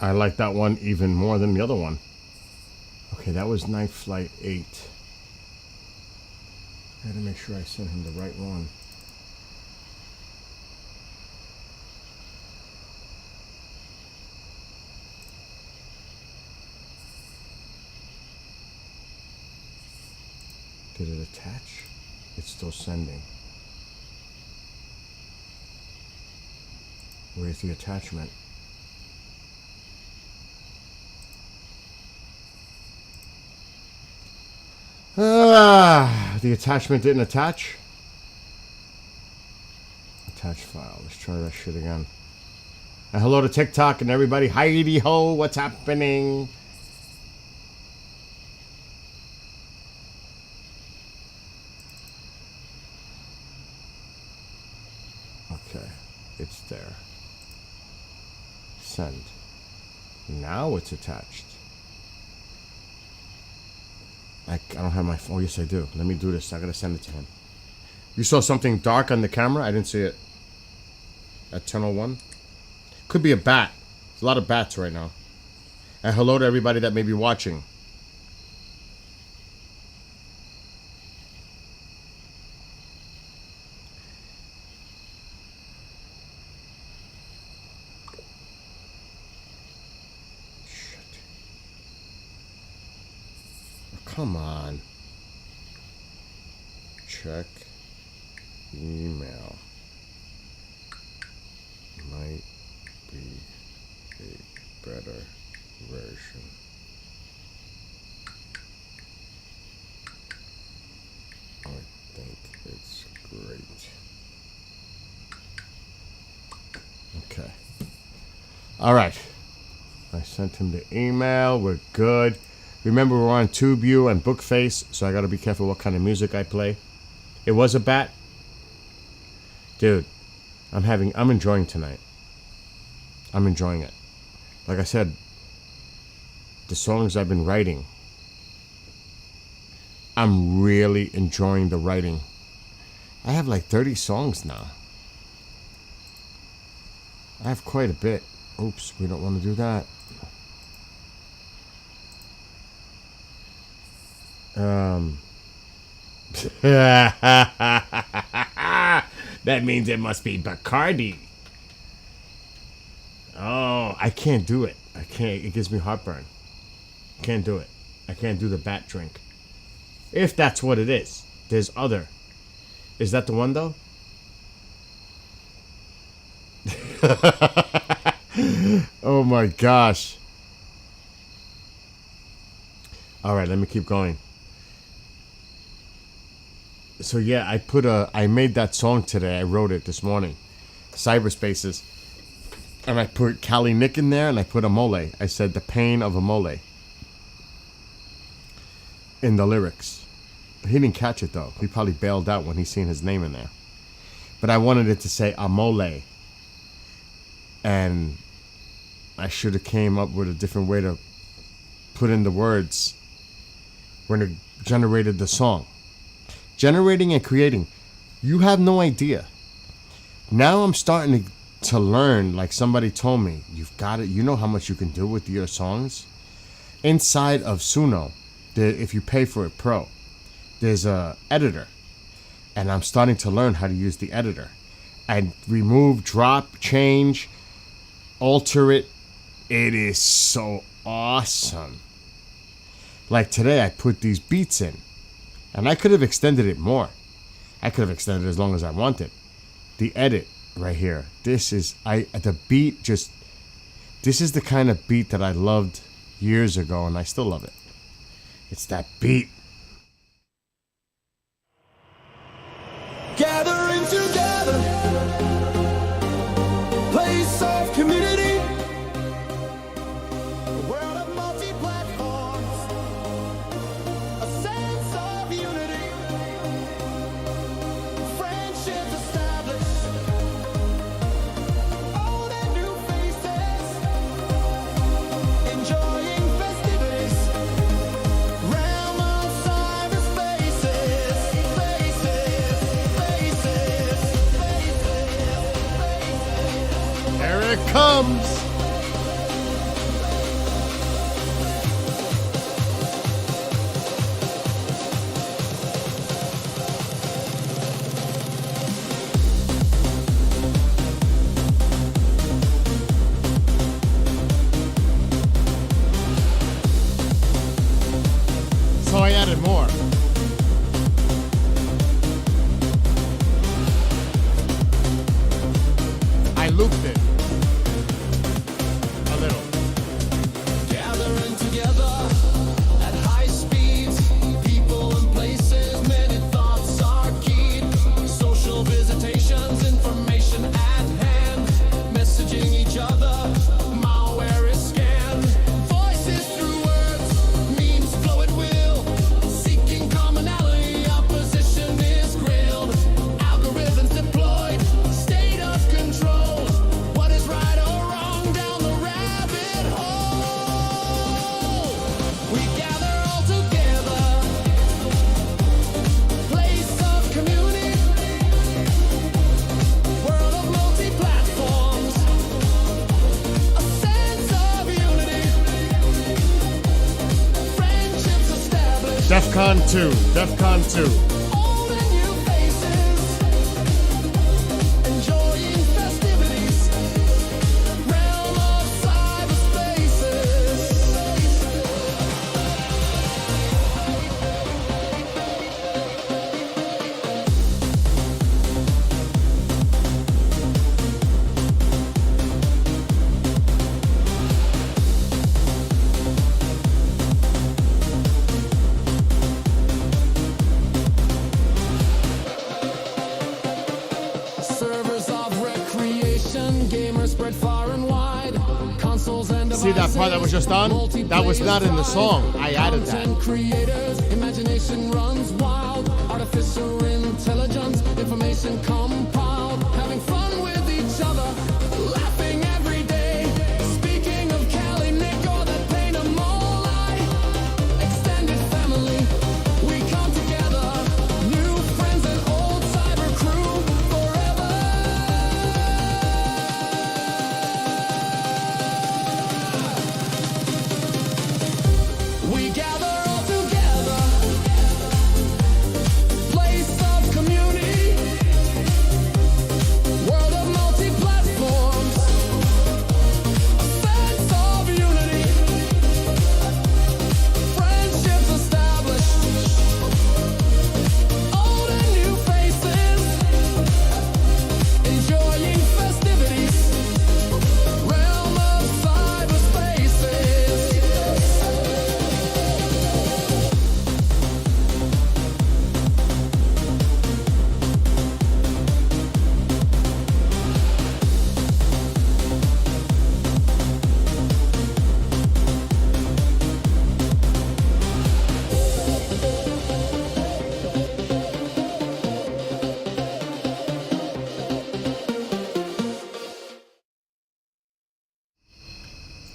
Speaker 1: I like that one even more than the other one. Okay, that was Night Flight 8. I gotta make sure I sent him the right one. Did it attach? It's still sending. Where's the attachment? The attachment didn't attach. Attach file. Let's try that shit again. And hello to TikTok and everybody. Heidi ho, what's happening? Okay, it's there. Send. Now it's attached. I don't have my phone. Oh, yes, I do. Let me do this. I gotta send it to him. You saw something dark on the camera? I didn't see it. At 10:01? Could be a bat. There's a lot of bats right now. And hello to everybody that may be watching. Come on. Check email. Might be a better version. I think it's great. Okay. All right. I sent him the email. We're good. Remember, we're on TubeView and Bookface, so I gotta be careful what kind of music I play. It was a bat. Dude, I'm enjoying tonight. I'm enjoying it. Like I said, the songs I've been writing, I'm really enjoying the writing. I have like 30 songs now. I have quite a bit. Oops, we don't want to do that. That means it must be Bacardi. Oh, I can't do it. I can't. It gives me heartburn. Can't do it. I can't do the bat drink. If that's what it is. There's other. Is that the one though? Oh my gosh. All right, let me keep going. So yeah, I made that song today. I wrote it this morning, Cyberspaces, and I put Cali Nick in there, and I put Amole. I said the pain of Amole in the lyrics. He didn't catch it though. He probably bailed out when he seen his name in there. But I wanted it to say Amole, and I should have came up with a different way to put in the words when it generated the song. Generating and creating, you have no idea. Now I'm starting to learn, like somebody told me, you've got it. You know how much you can do with your songs. Inside of Suno, if you pay for it pro, there's a editor, and I'm starting to learn how to use the editor and remove, drop, change, alter it. It is so awesome. Like today, I put these beats in. And I could have extended it more. I could have extended it as long as I wanted. The edit right here. This is the beat just. This is the kind of beat that I loved years ago, and I still love it. It's that beat.
Speaker 3: Gathering together, place of community, a world of multi-platforms, a sense of unity, friendships established, old and new faces, enjoying festivities, realm of
Speaker 1: DEFCON 2. DEFCON 2.
Speaker 3: Old and new faces, enjoying festivities, realm of cyberspaces. Servers of recreation, gamers spread far and wide. Consoles and
Speaker 1: See that part that was just on? That was not in the song. I added that.
Speaker 3: Content creators, imagination runs wild. Artificial intelligence, information compiled. Having fun with each other, laughing every day. Speaking of Cali, Nick, or that pain of Molai. Extended family, we come together. New friends and old cyber crew forever. We gather all together, place of community, world of multi-platforms, a sense of unity, friendships established, old and new faces, enjoying festivities, realm of cyberspaces.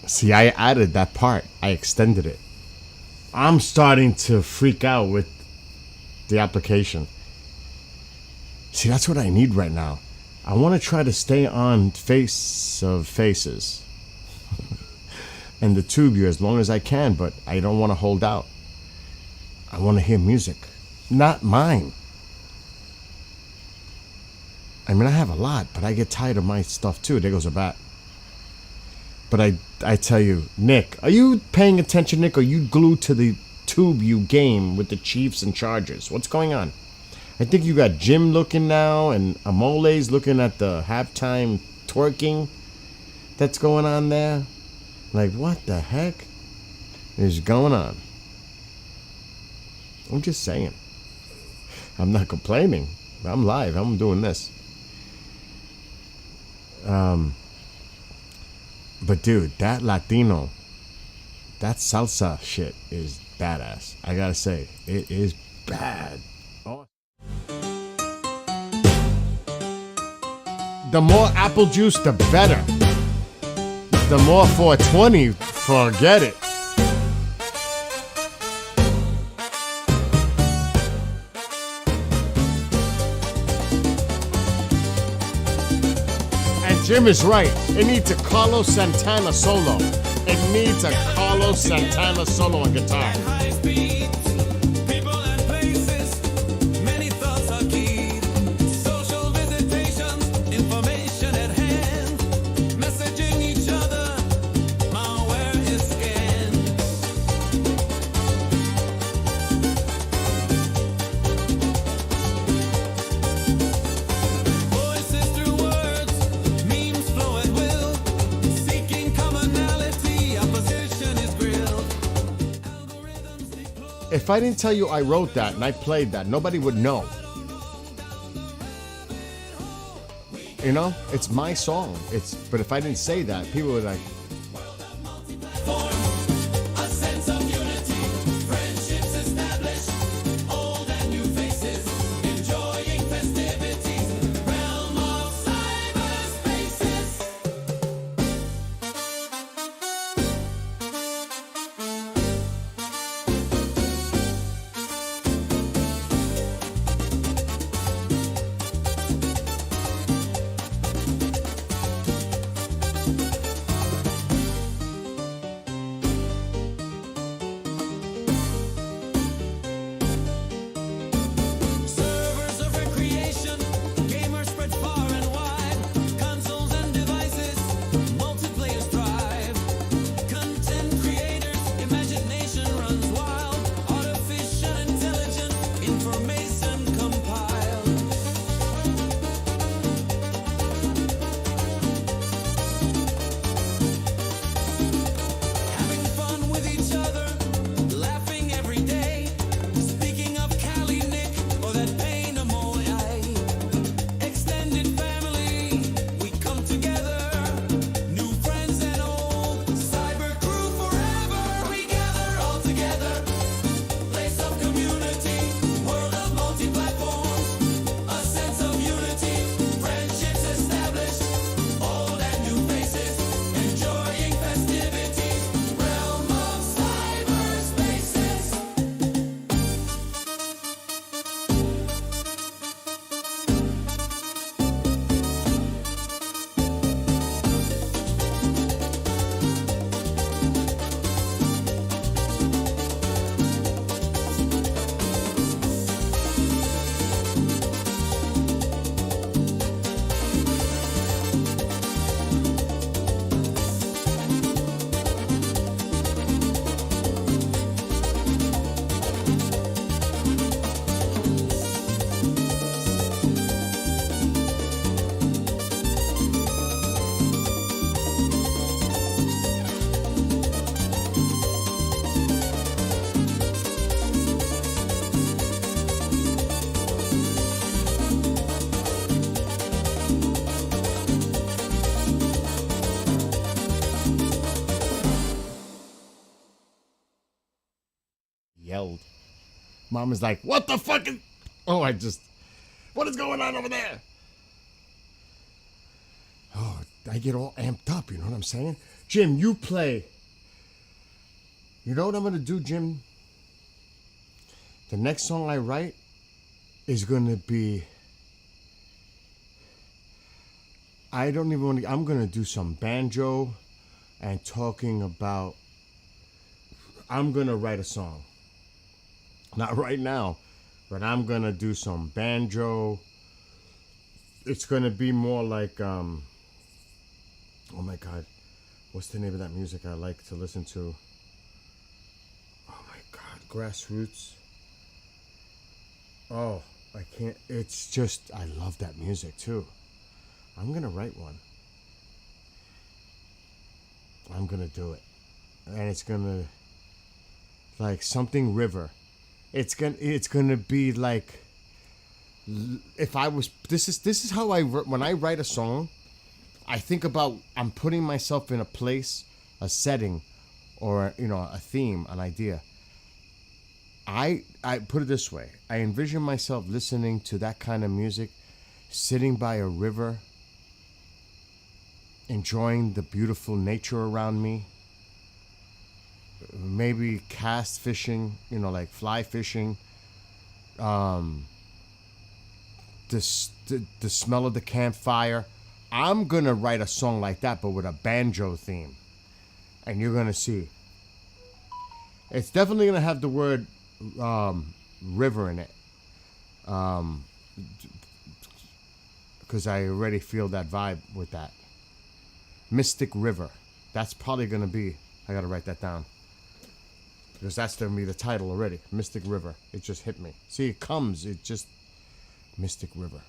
Speaker 1: See, I added that part. I extended it. I'm starting to freak out with the application. See, that's what I need right now. I want to try to stay on Face of Faces and the Tube as long as I can, but I don't want to hold out. I want to hear music. Not mine. I mean, I have a lot, but I get tired of my stuff too. There goes a bat. But I tell you, Nick, are you paying attention, Nick? Or are you glued to the Tube you game with the Chiefs and Chargers? What's going on? I think you got Jim looking now, and Amole's looking at the halftime twerking that's going on there. Like, what the heck is going on? I'm just saying. I'm not complaining. I'm live. I'm doing this. But dude, that Latino, that salsa shit is badass. I gotta say, it is bad. Oh. The more apple juice, the better. The more 420, forget it. And Jim is right. It needs a Carlos Santana solo. It needs a Carlos Santana solo on guitar.
Speaker 3: High speeds, people and places, many thoughts are keyed. Social visitations, information at hand, messaging each other, malware is scanned. Voices through words, memes flow at will, seeking commonality, opposition is grilled. Algorithms deploy.
Speaker 1: If I didn't tell you I wrote that and I played that, nobody would know. You know, it's my song. But if I didn't say that, people would like,
Speaker 3: A sense of unity, friendships established, old and new faces, enjoying festivities, realm of cyberspaces.
Speaker 1: yelled. Mom is like, what the fuck is... Oh, what is going on over there? Oh, I get all amped up, you know what I'm saying? Jim, you play. You know what I'm going to do, Jim? The next song I write is going to be... I don't even want to... I'm going to do some banjo and talking about... I'm going to write a song. Not right now, but I'm going to do some banjo. It's going to be more like... oh my God. What's the name of that music I like to listen to? Oh my God. Grassroots. Oh, I can't. It's just... I love that music too. I'm going to write one. I'm going to do it. And it's going to... Like something river. It's gonna be like... If I was... This is how when I write a song, I think about... I'm putting myself in a place, a setting, or, a theme, an idea. I put it this way. I envision myself listening to that kind of music, sitting by a river, enjoying the beautiful nature around me, maybe cast fishing, like fly fishing, the smell of the campfire. I'm gonna write a song like that, but with a banjo theme, and you're gonna see. It's definitely gonna have the word river in it, because I already feel that vibe with that. Mystic River. That's probably gonna be... I gotta write that down, because that's gonna be the title already. Mystic River. It just hit me. See, it just... Mystic River.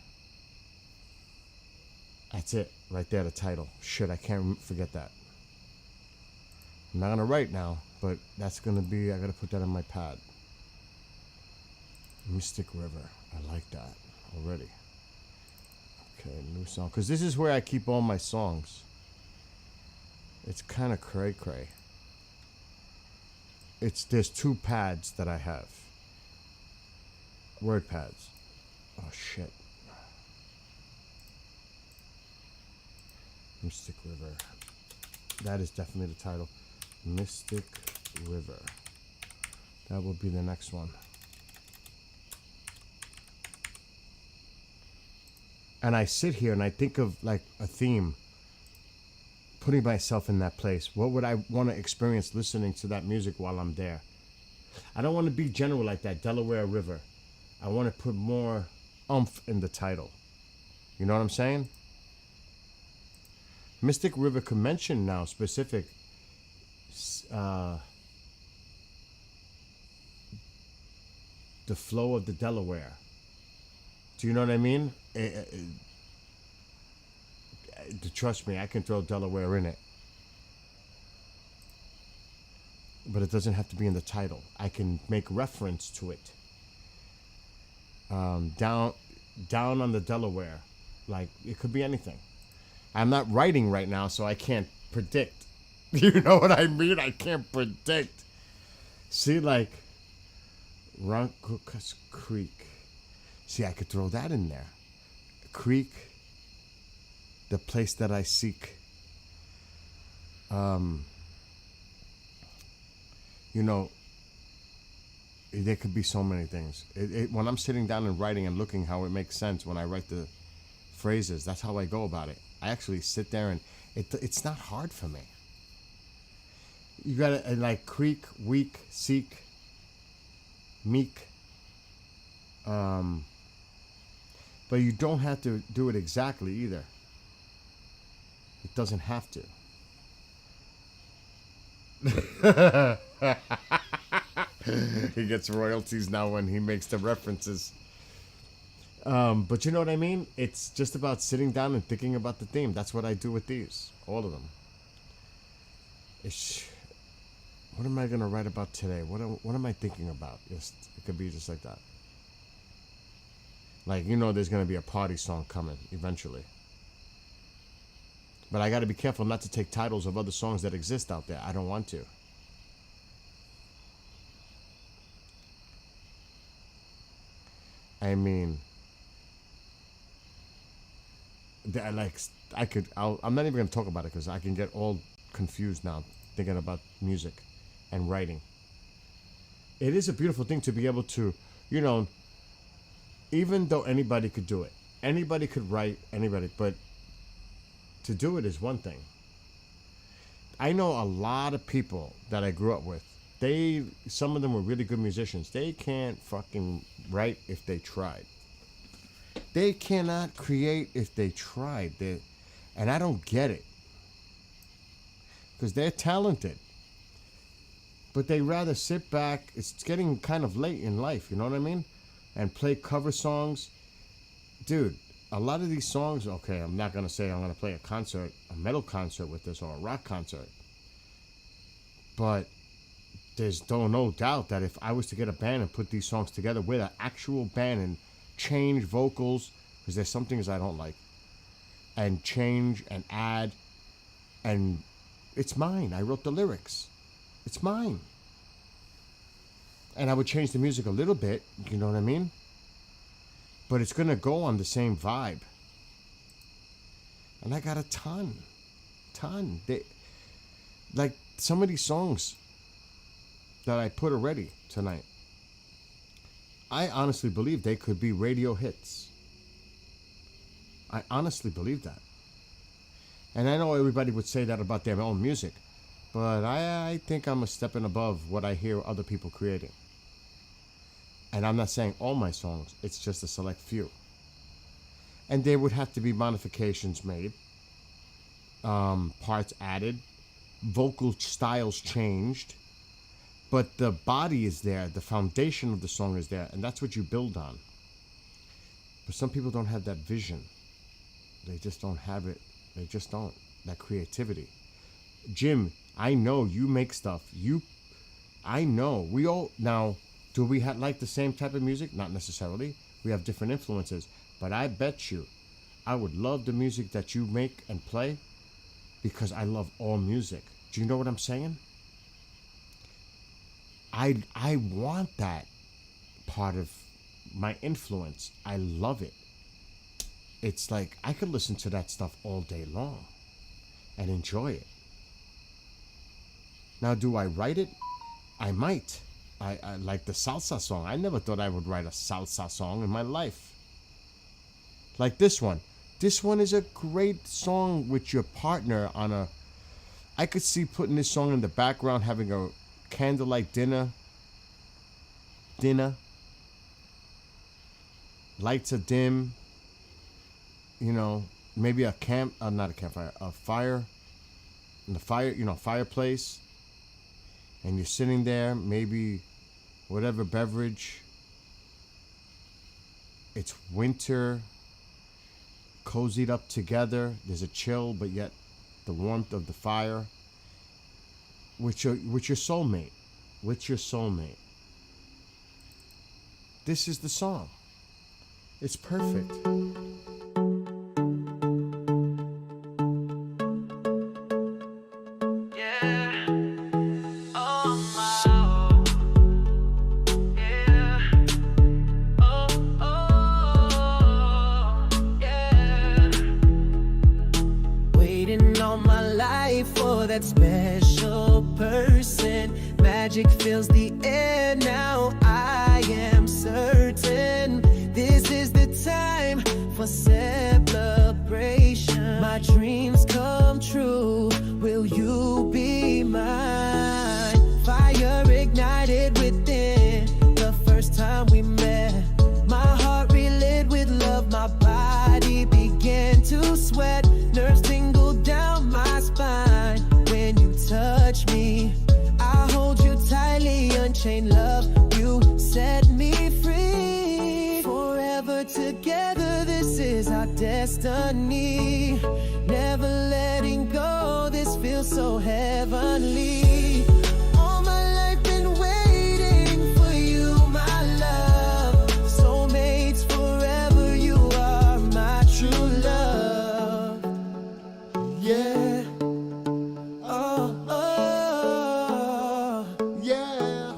Speaker 1: That's it. Right there, the title. Shit, I can't forget that. I'm not gonna write now, but that's gonna be... I gotta put that on my pad. Mystic River. I like that already. Okay, new song. Because this is where I keep all my songs. It's kind of cray-cray. There's 2 pads that I have. Word pads. Oh, shit. Mystic River. That is definitely the title. Mystic River. That will be the next one. And I sit here and I think of like a theme. Putting myself in that place. What would I want to experience listening to that music while I'm there? I don't want to be general like that. Delaware River. I want to put more oomph in the title. You know what I'm saying? Mystic River could mention now specific the flow of the Delaware. Do you know what I mean? Trust me, I can throw Delaware in it. But it doesn't have to be in the title. I can make reference to it. Down on the Delaware. Like, it could be anything. I'm not writing right now, so I can't predict. You know what I mean? I can't predict. See, like, Ronkonkos Creek. See, I could throw that in there. Creek. The place that I seek. There could be so many things. When I'm sitting down and writing and looking how it makes sense when I write the phrases, that's how I go about it. I actually sit there and it's not hard for me. You gotta like creek, weak, seek, meek. But you don't have to do it exactly either. It doesn't have to. He gets royalties now when he makes the references. But you know what I mean? It's just about sitting down and thinking about the theme. That's what I do with these. All of them. What am I going to write about today? What am I thinking about? It could be just like that. Like, there's going to be a party song coming eventually. But I got to be careful not to take titles of other songs that exist out there. I don't want to. I mean, like I'm not even gonna talk about it because I can get all confused now thinking about music and writing. It is a beautiful thing to be able to, you know, even though anybody could do it, anybody could write, anybody, but to do it is one thing. I know a lot of people that I grew up with. Some of them were really good musicians. They can't fucking write if they tried. They cannot create if they tried. And I don't get it. Because they're talented. But they rather sit back. It's getting kind of late in life, you know what I mean? And play cover songs. Dude, a lot of these songs, okay, I'm not going to say I'm going to play a metal concert with this or a rock concert. But there's no doubt that if I was to get a band and put these songs together with an actual band and change vocals, because there's some things I don't like, and change and add, and it's mine. I wrote the lyrics. It's mine. And I would change the music a little bit, you know what I mean? But it's going to go on the same vibe. And I got a ton. Like some of these songs that I put already tonight, I honestly believe they could be radio hits. I honestly believe that. And I know everybody would say that about their own music, but I think I'm a stepping above what I hear other people creating. And I'm not saying all my songs, it's just a select few. And there would have to be modifications made, parts added, vocal styles changed, but the body is there, the foundation of the song is there, and that's what you build on. But some people don't have that vision. They just don't have it. They just don't. That creativity. Jim, I know you make stuff. I know. We all, now, do we like the same type of music? Not necessarily. We have different influences. But I bet you, I would love the music that you make and play because I love all music. Do you know what I'm saying? I want that part of my influence. I love it. It's like I could listen to that stuff all day long and enjoy it. Now, do I write it? I might. I like the salsa song. I never thought I would write a salsa song in my life. Like this one. This one is a great song with your partner on a... I could see putting this song in the background, having a candlelight dinner. Lights are dim. You know, maybe a not a campfire, a fire. In the fire, fireplace. And you're sitting there, maybe whatever beverage. It's winter. Cozied up together. There's a chill, but yet the warmth of the fire. With your soulmate. With your soulmate. This is the song. It's perfect.
Speaker 3: That special person, magic fills the air. Now I am certain this is the time for celebration. My dreams come true. Will you be mine? Fire ignited within the first time we met. My heart relit with love. My body began to sweat. Nerves tingled down my spine. When you touch me, I hold you tightly, unchained love, you set me free. Forever together, this is our destiny. Never letting go, this feels so heavenly. All my life been waiting for you, my love. Soulmates forever, you are my true love. Yeah.
Speaker 1: Yeah.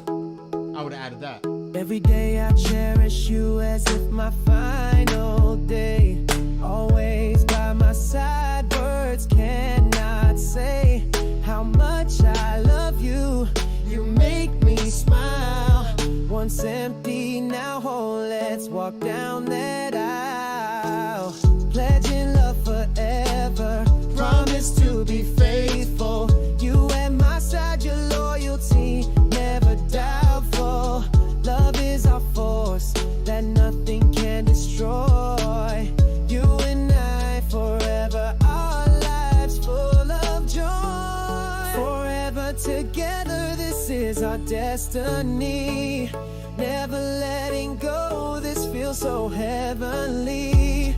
Speaker 1: I would have added that.
Speaker 3: Every day I cherish you as if my my final day. Always by my side, words cannot say how much I love you. You make me smile. Once empty, now whole. Let's walk down that aisle. Pledging love forever. Promise to be faithful. You at my side, your loyalty never doubtful. Love is our force that nothing can destroy. You and I forever, our lives full of joy. Forever together, this is our destiny. Never letting go, this feels so heavenly.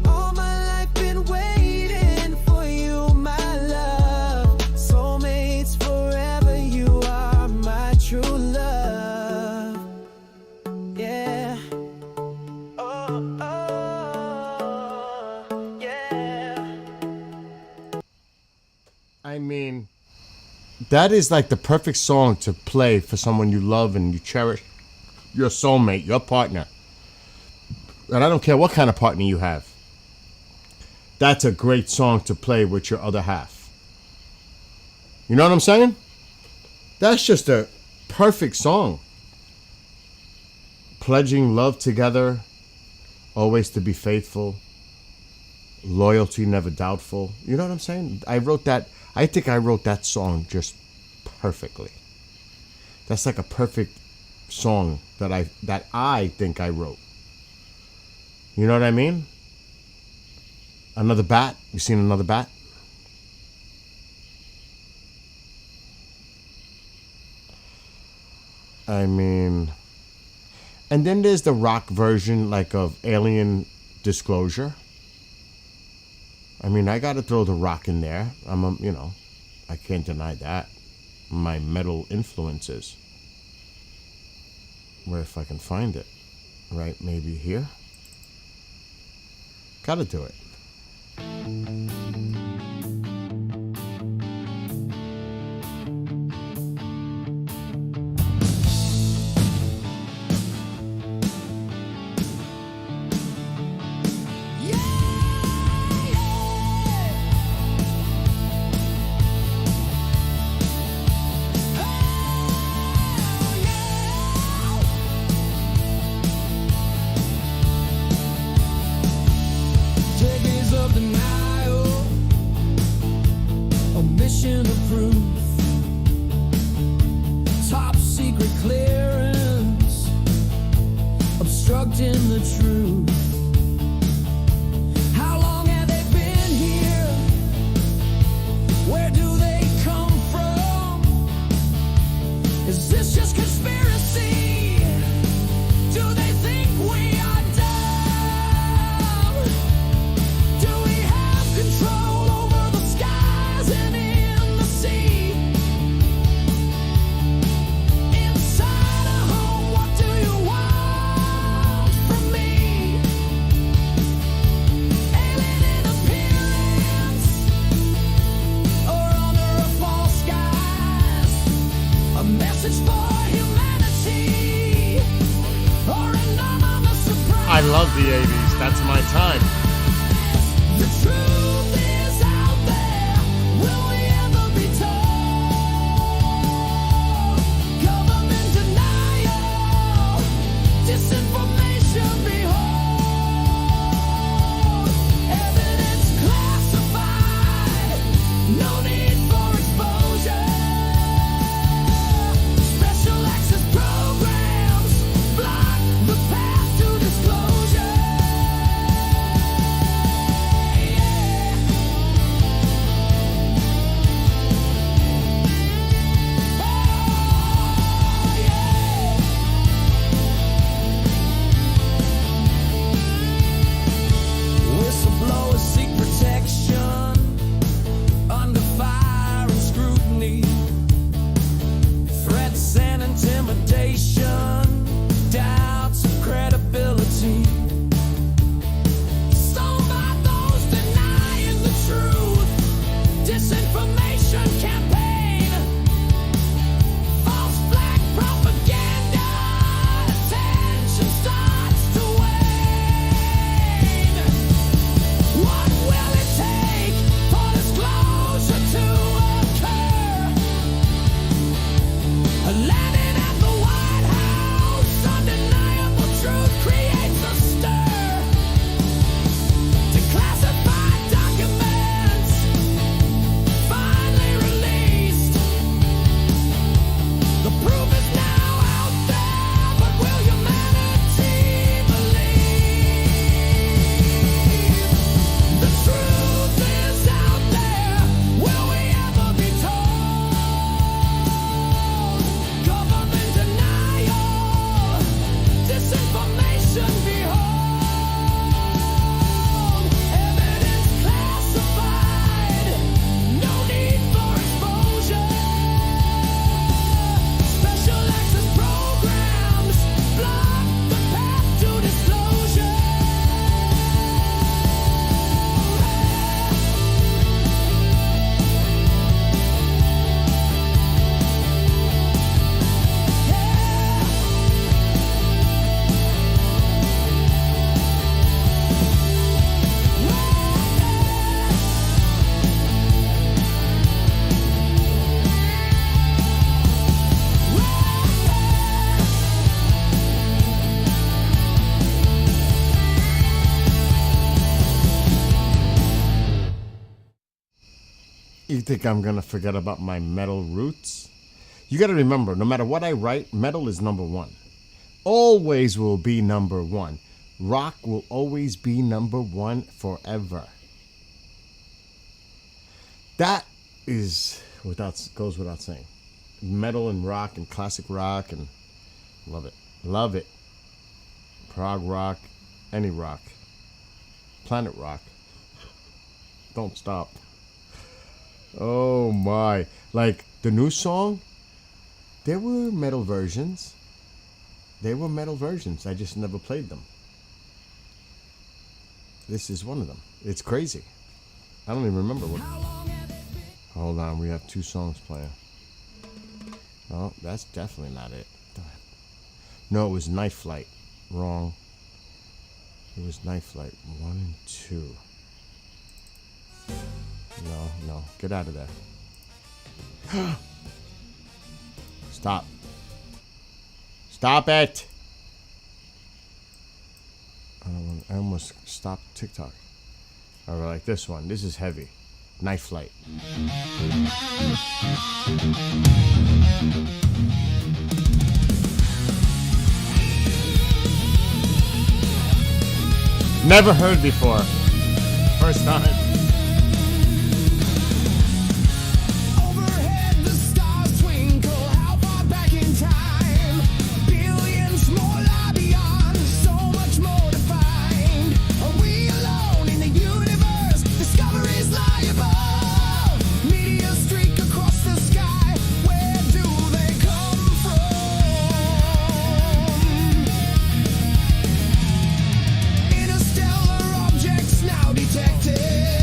Speaker 3: All my life been waiting for you, my love. Soulmates forever, you are my true love. Yeah. Oh, oh, yeah.
Speaker 1: I mean, that is like the perfect song to play for someone you love and you cherish. Your soulmate, your partner. And I don't care what kind of partner you have. That's a great song to play with your other half. You know what I'm saying? That's just a perfect song. Pledging love together, always to be faithful, loyalty never doubtful. You know what I'm saying? I think I wrote that song just perfectly. That's like a perfect song that I think I wrote. You know what I mean? Another bat? You seen another bat? I mean, and then there's the rock version, like of Alien Disclosure. I mean, I got to throw the rock in there. I can't deny that. My metal influences. Where if I can find it, right? Maybe here. Gotta do it.
Speaker 3: Decades of denial, omission of proof, top secret clearance, obstructing the truth. How long have they been here? Where do they come from? Is this just conspiracy? Do they think we are dumb? Do we have control over the skies and in the sea? Inside a home, what do you want from me? Alien in appearance, or under a false skies? A message for humanity, or another surprise?
Speaker 1: I love the 80s. That's my time.
Speaker 3: The truth is out there. Will we ever be told? Government denial, disinformation, behold. Evidence classified, no need for exposure. Special access programs block the path to disclosure.
Speaker 1: You think I'm gonna forget about my metal roots? You gotta remember, no matter what I write, metal is number one. Always will be number one. Rock will always be number one forever. That is goes without saying. Metal and rock and classic rock and love it. Love it. Prog rock, any rock. Planet rock. Don't stop. Oh my. Like the new song, there were metal versions. I just never played them. This is one of them. It's crazy. I don't even remember what. Hold on, we have 2 songs playing. Oh, that's definitely not it. No, it was Night Flight. Wrong. It was Night Flight 1 and 2. No. Get out of there. Stop. Stop it. I almost stopped TikTok. All right, like this one. This is heavy. Night Flight. Never heard before. First time.
Speaker 3: Overhead, the stars twinkle. How far back in time? Billions more lie beyond. So much more to find. Are we alone in the universe? Discoveries lie above. Meteors streak across the sky. Where do they come from? Interstellar objects now detected.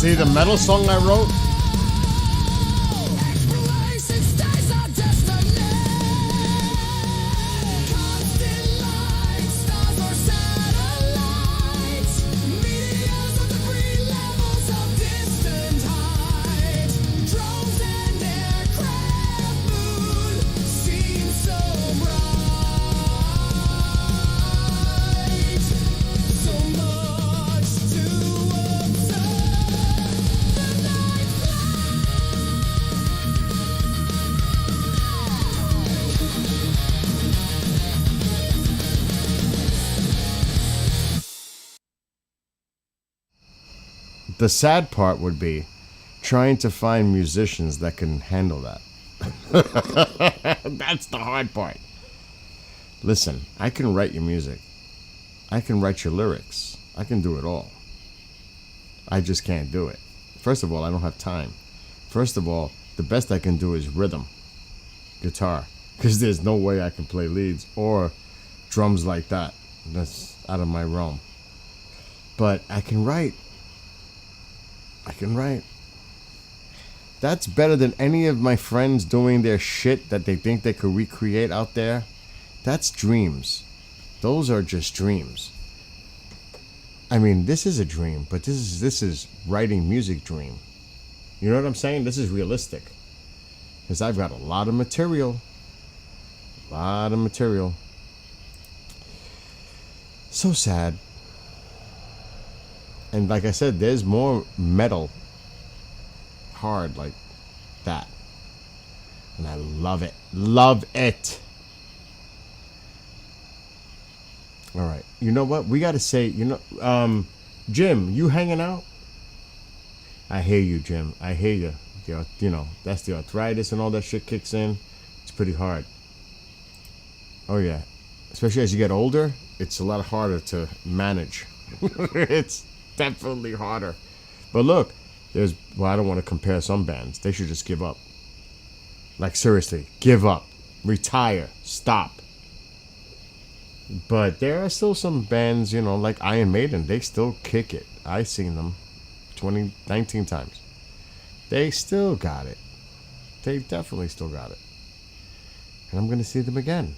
Speaker 1: See the metal song I wrote?
Speaker 3: Exploration stays our destiny. Constant light, stars or satellites. Meteors of debris, levels of distant height. Drones and aircraft, moon seem so bright. So much to observe. The night
Speaker 1: The sad part would be trying to find musicians that can handle that. That's the hard part. Listen, I can write your music. I can write your lyrics. I can do it all. I just can't do it. First of all, I don't have time. First of all, the best I can do is rhythm, guitar, because there's no way I can play leads or drums like that. That's out of my realm. But I can write. I can write. That's better than any of my friends doing their shit that they think they could recreate out there. That's dreams. Those are just dreams. I mean, this is a dream, but this is writing music dream. You know what I'm saying? This is realistic. Because I've got a lot of material. So sad. And like I said, there's more metal hard like that. And I love it. Love it. All right. You know what? We got to say, Jim, you hanging out? I hear you, Jim. I hear you. That's the arthritis and all that shit kicks in. It's pretty hard. Oh, yeah. Especially as you get older, it's a lot harder to manage. It's definitely harder. But look, I don't want to compare some bands. They should just give up. Like, seriously, give up. Retire. Stop. But there are still some bands, like Iron Maiden. They still kick it. I've seen them 19 times. They still got it. They definitely still got it. And I'm going to see them again.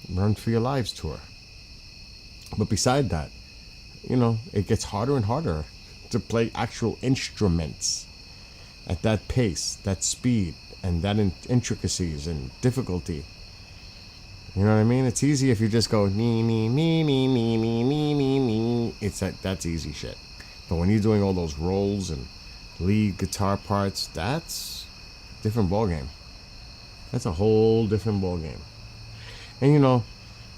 Speaker 1: Run for Your Lives tour. But beside that, it gets harder and harder to play actual instruments at that pace, that speed, and that intricacies and difficulty. You know what I mean? It's easy if you just go nee nee nee nee nee nee nee nee nee. That's easy shit. But when you're doing all those rolls and lead guitar parts, that's a different ballgame. That's a whole different ballgame. And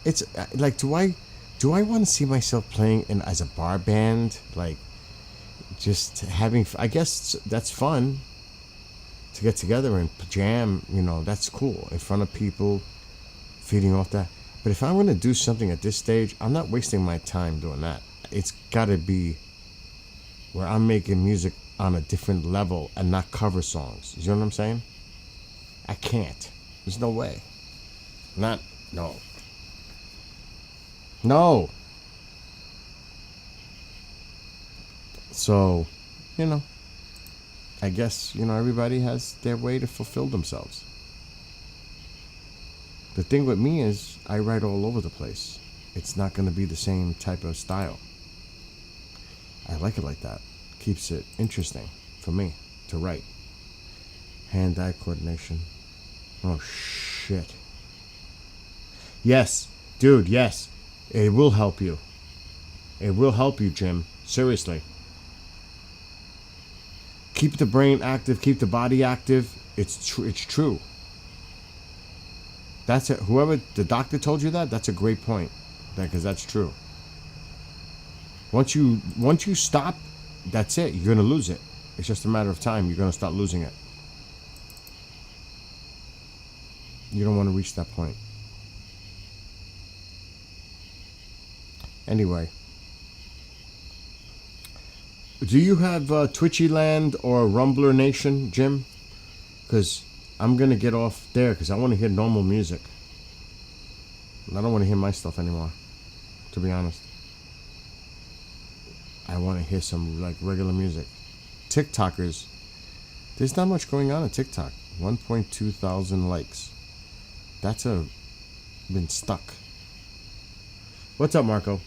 Speaker 1: it's like, do I want to see myself playing as a bar band? Like, just having, I guess that's fun to get together and jam, that's cool in front of people, feeding off that. But if I'm going to do something at this stage, I'm not wasting my time doing that. It's got to be where I'm making music on a different level and not cover songs. You know what I'm saying? I can't. There's no way. No. So, I guess, everybody has their way to fulfill themselves. The thing with me is I write all over the place. It's not going to be the same type of style. I like it like that. Keeps it interesting for me to write. Hand-eye coordination. Oh, shit. Yes, dude, yes. It will help you. It will help you, Jim. Seriously. Keep the brain active. Keep the body active. It's true. That's it. Whoever the doctor told you that, that's a great point. Because that's true. Once you stop, that's it. You're gonna lose it. It's just a matter of time. You're gonna start losing it. You don't want to reach that point. Anyway, do you have Twitchy Land or Rumbler Nation, Jim? Because I'm gonna get off there because I want to hear normal music. I don't want to hear my stuff anymore, to be honest. I want to hear some like regular music. TikTokers. There's not much going on TikTok. 1.2 thousand likes. That's been stuck. What's up, Marco?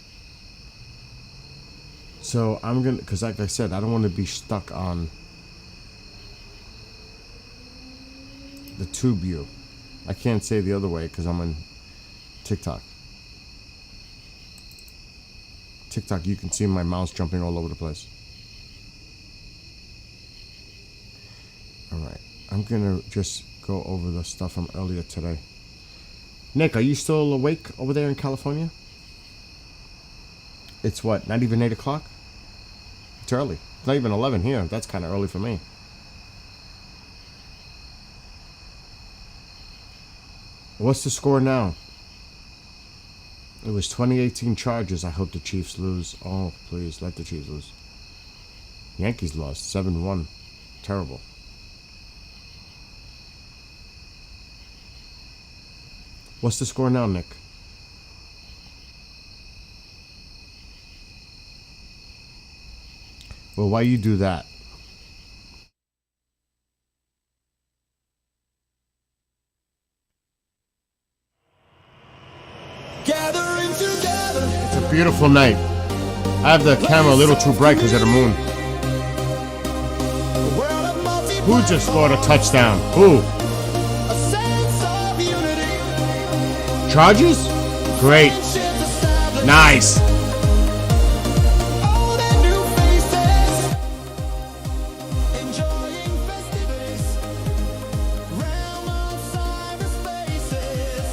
Speaker 1: So I'm gonna, cause like I said, I don't want to be stuck on the tube view. I can't say the other way because I'm on TikTok. TikTok, you can see my mouse jumping all over the place. Alright, I'm gonna just go over the stuff from earlier today. Nick, are you still awake over there in California? It's what, not even 8 o'clock? It's early. It's not even 11 here. That's kind of early for me. What's the score now? It was 2018 Chargers. I hope the Chiefs lose. Oh, please, let the Chiefs lose. Yankees lost 7-1. Terrible. What's the score now, Nick? Well, why you do that?
Speaker 3: Gathering together.
Speaker 1: It's a beautiful night. I have the camera a little too bright because of the moon.
Speaker 3: A world of multi-
Speaker 1: Who just scored a touchdown? Who?
Speaker 3: A sense of unity.
Speaker 1: Chargers? Great.
Speaker 3: Friendships established.
Speaker 1: Nice.
Speaker 3: Old and new faces. Enjoying festivities. Realm of cyberspaces.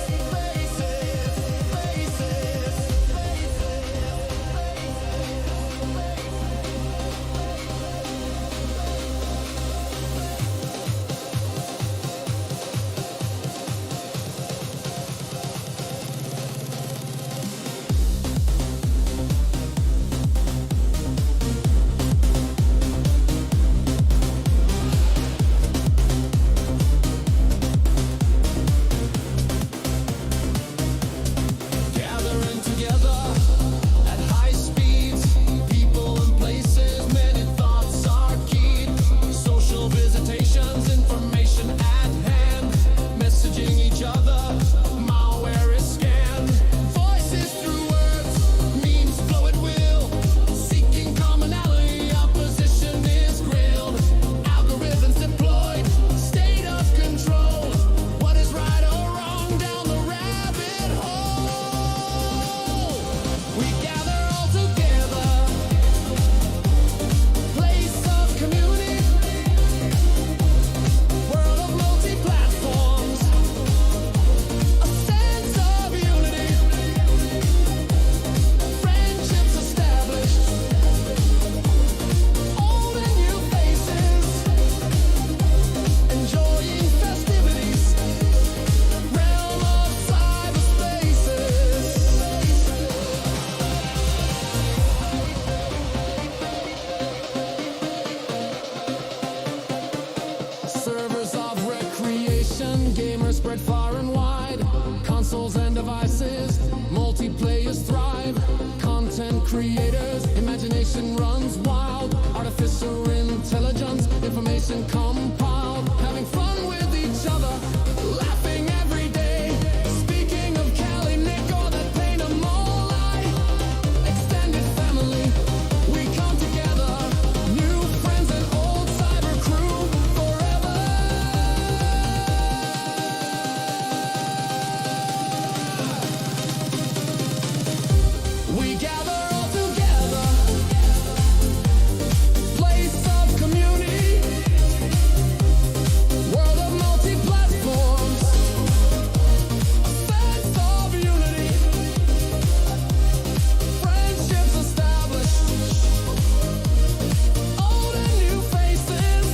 Speaker 3: Gathering together at high speeds, people and places, many thoughts are keyed. Social visitations, information at hand, messaging each other, malware is scanned. Voices through words, memes flow at will, seeking commonality, opposition is grilled. Algorithms deployed, state of control. What is right or wrong down the rabbit hole? We gather all together, place of community, world of multi-platforms, a sense of unity, friendships established, old and new faces, enjoying festivities, realm of cyberspaces. Servers of recreation, gamers spread far and wide. Consoles and devices, multiplayers thrive. Content creators, imagination runs wild. Artificial intelligence, information compiled. Having fun with each other, laughing every day. Speaking of Cali, Nick, or that pain of Molai. Extended family, we come together. New friends and old cyber crew forever. We gather all together. Place of community. World of multi-platforms. A sense of unity. Friendships established. Old and new faces.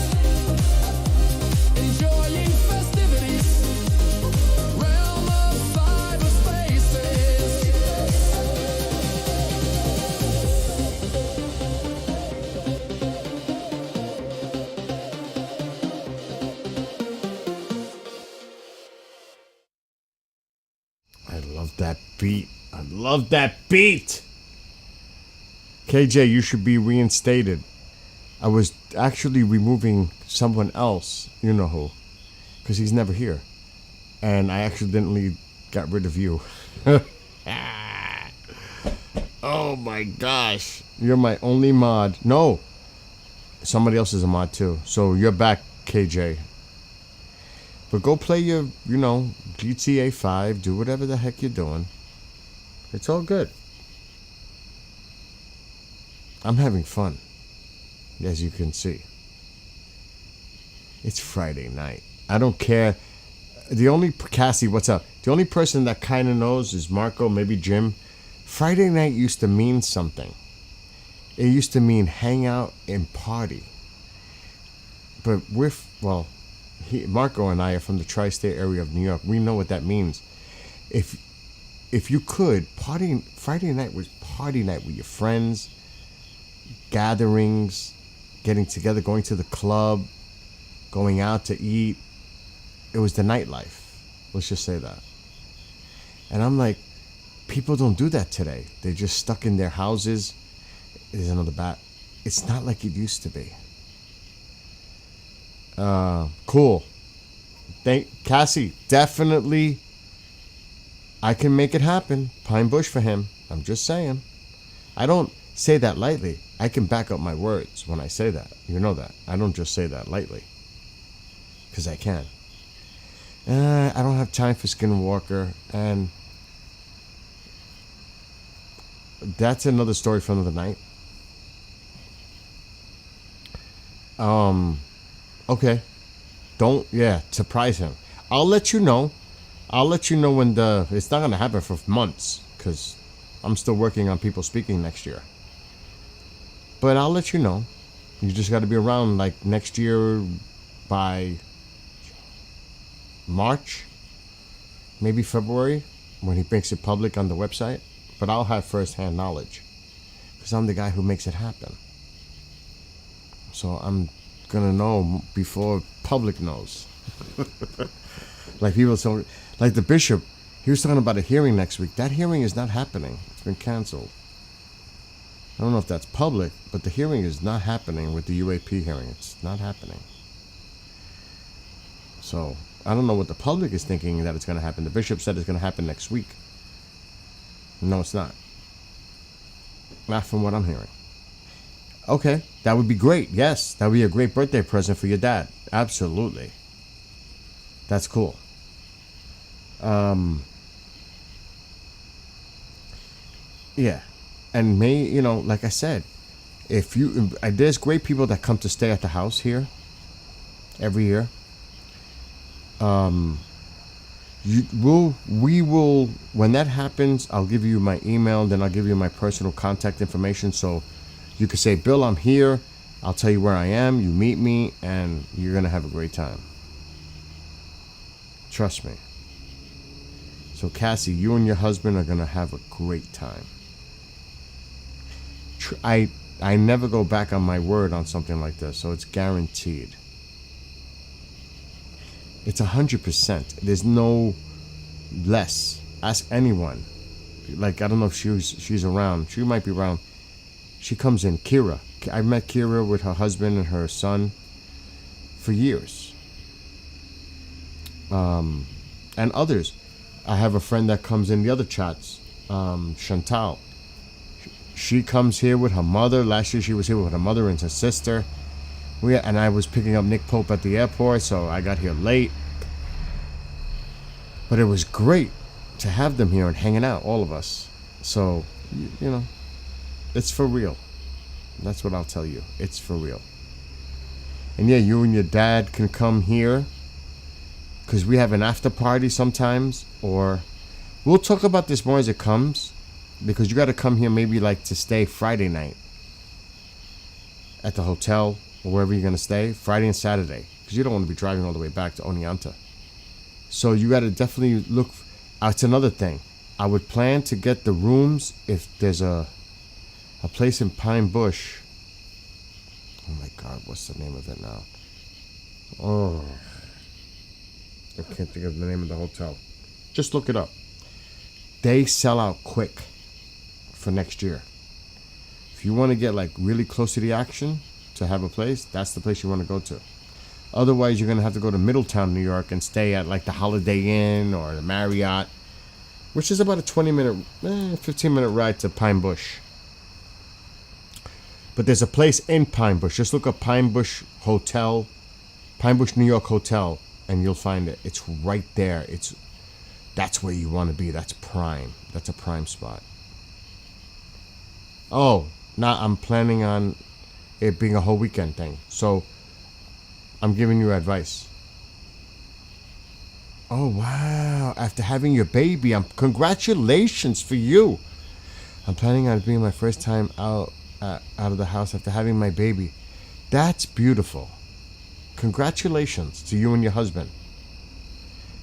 Speaker 3: Enjoying festivities. Realm of cyberspaces.
Speaker 1: I love that beat. I love that beat. KJ, you should be reinstated. I was actually removing someone else, you know who, because he's never here. And I accidentally got rid of you. Oh my gosh. You're my only mod. No. Somebody else is a mod too. So you're back, KJ. But go play your, GTA 5. Do whatever the heck you're doing. It's all good. I'm having fun, as you can see. It's Friday night. I don't care. Cassie, what's up? The only person that kind of knows is Marco, maybe Jim. Friday night used to mean something. It used to mean hang out and party. But Marco and I are from the tri-state area of New York. We know what that means. If you could, Friday night was party night with your friends, gatherings, getting together, going to the club, going out to eat. It was the nightlife. Let's just say that. And I'm like, people don't do that today. They're just stuck in their houses. There's another bat. It's not like it used to be. Cool. Cassie, definitely I can make it happen. Pine Bush for him. I'm just saying. I don't say that lightly. I can back up my words when I say that. You know that. I don't just say that lightly. Because I can. I don't have time for Skinwalker. And that's another story for another night. Okay. Surprise him. I'll let you know. When it's not going to happen for months. Because I'm still working on people speaking next year. But I'll let you know. You just got to be around like next year by March, maybe February, when he makes it public on the website. But I'll have first-hand knowledge because I'm the guy who makes it happen. So I'm gonna know before public knows. Like the bishop, he was talking about a hearing next week. That hearing is not happening. It's been canceled. I don't know if that's public, but the hearing is not happening with the UAP hearing. It's not happening. So I don't know what the public is thinking that it's going to happen. The bishop said it's going to happen next week. No, it's not. Not from what I'm hearing. Okay, that would be great. Yes, that would be a great birthday present for your dad. Absolutely. That's cool. Yeah. And like I said, there's great people that come to stay at the house here every year. We will, when that happens, I'll give you my email, then I'll give you my personal contact information. So you can say, Bill, I'm here. I'll tell you where I am. You meet me and you're going to have a great time. Trust me. So Cassie, you and your husband are going to have a great time. I never go back on my word on something like this, so it's guaranteed. It's 100%. There's no less. Ask anyone. Like, I don't know if she's around. She might be around. She comes in. Kira. I met Kira with her husband and her son for years. And others. I have a friend that comes in the other chats. Chantal. She comes here with her mother. Last year she was here with her mother and her sister. And I was picking up Nick Pope at the airport, so I got here late. But it was great to have them here and hanging out, all of us. So, it's for real. That's what I'll tell you. It's for real. And yeah, you and your dad can come here, because we have an after party sometimes, or we'll talk about this more as it comes, because you got to come here maybe like to stay Friday night at the hotel or wherever you're going to stay, Friday and Saturday, because you don't want to be driving all the way back to Oneonta. So you got to definitely look. It's another thing. I would plan to get the rooms if there's a place in Pine Bush. Oh my God, what's the name of it now? Oh, I can't think of the name of the hotel. Just look it up. They sell out quick for next year. If you want to get like really close to the action to have a place, that's the place you want to go to. Otherwise, you're going to have to go to Middletown, New York and stay at like the Holiday Inn or the Marriott, which is about a 15-minute ride to Pine Bush. But there's a place in Pine Bush. Just look up Pine Bush Hotel, Pine Bush, New York Hotel, and you'll find it. It's right there. That's where you want to be. That's prime. That's a prime spot. Oh, now I'm planning on it being a whole weekend thing. So I'm giving you advice. Oh, wow. After having your baby, congratulations for you. I'm planning on it being my first time out of the house after having my baby. That's beautiful. Congratulations to you and your husband.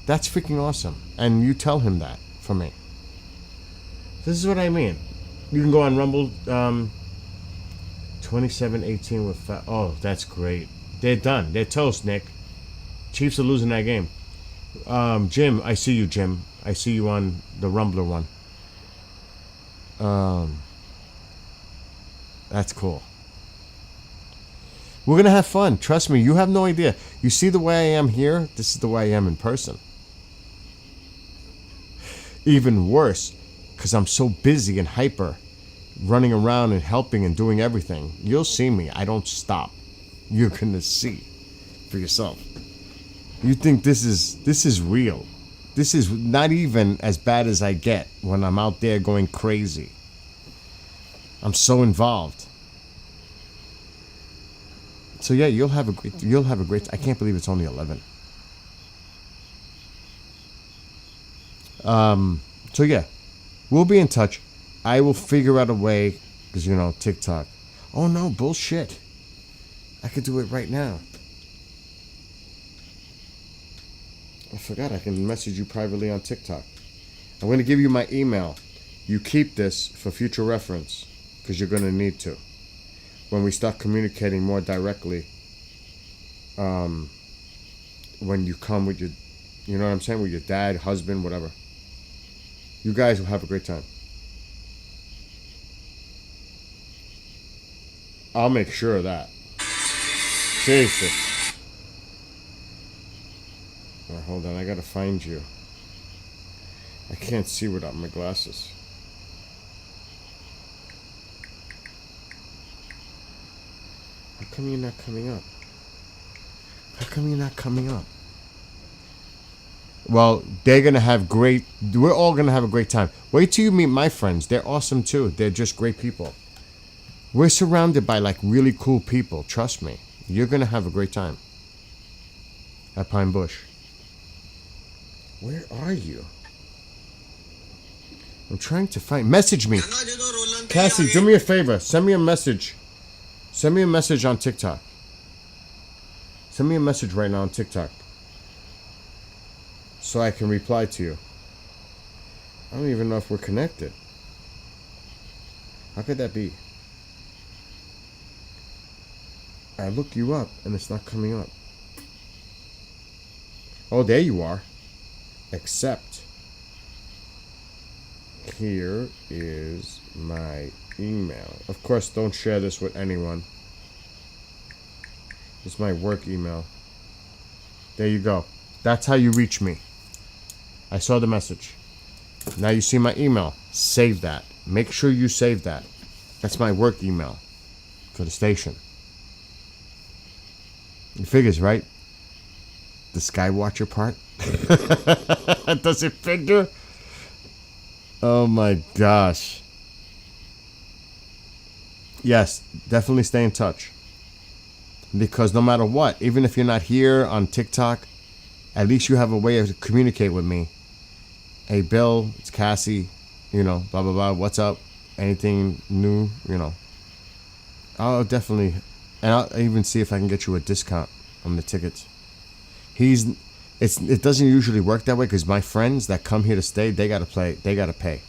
Speaker 1: That's freaking awesome. And you tell him that for me. This is what I mean. You can go on Rumble 27-18 with oh, that's great. They're done. They're toast, Nick. Chiefs are losing that game. Jim, I see you, Jim. I see you on the Rumbler one. That's cool. We're going to have fun. Trust me, you have no idea. You see the way I am here? This is the way I am in person. Even worse, because I'm so busy and hyper, running around and helping and doing everything. You'll see me. I don't stop. You're going to see for yourself. You think this is real. This is not even as bad as I get when I'm out there going crazy. I'm so involved. So yeah, you'll have a great. I can't believe it's only 11. So yeah, we'll be in touch. I will figure out a way, because TikTok. Oh no, bullshit. I could do it right now. I forgot I can message you privately on TikTok. I'm going to give you my email. You keep this for future reference, because you're going to need to. When we start communicating more directly, when you come with your, you know what I'm saying, with your dad, husband, whatever. You guys will have a great time. I'll make sure of that. Seriously. Right, hold on, I gotta find you. I can't see without my glasses. How come you're not coming up? How come you're not coming up? Well, they're gonna have we're all gonna have a great time. Wait till you meet my friends. They're awesome too. They're just great people. We're surrounded by like really cool people. Trust me. You're gonna have a great time. At Pine Bush. Where are you? I'm trying to find. Message me. Cassie, do me a favor. Send me a message. Send me a message on TikTok. Send me a message right now on TikTok. So I can reply to you. I don't even know if we're connected. How could that be? I look you up and it's not coming up. Oh, there you are. Except, here is my email. Of course, don't share this with anyone. It's my work email. There you go. That's how you reach me. I saw the message. Now you see my email. Save that. Make sure you save that. That's my work email for the station. It figures, right? The Skywatcher part? Does it figure? Oh my gosh. Yes, definitely stay in touch. Because no matter what, even if you're not here on TikTok, at least you have a way to communicate with me. Hey, Bill, it's Cassie, blah, blah, blah, what's up? Anything new, I'll definitely, and I'll even see if I can get you a discount on the tickets. It doesn't usually work that way because my friends that come here to stay, they gotta pay.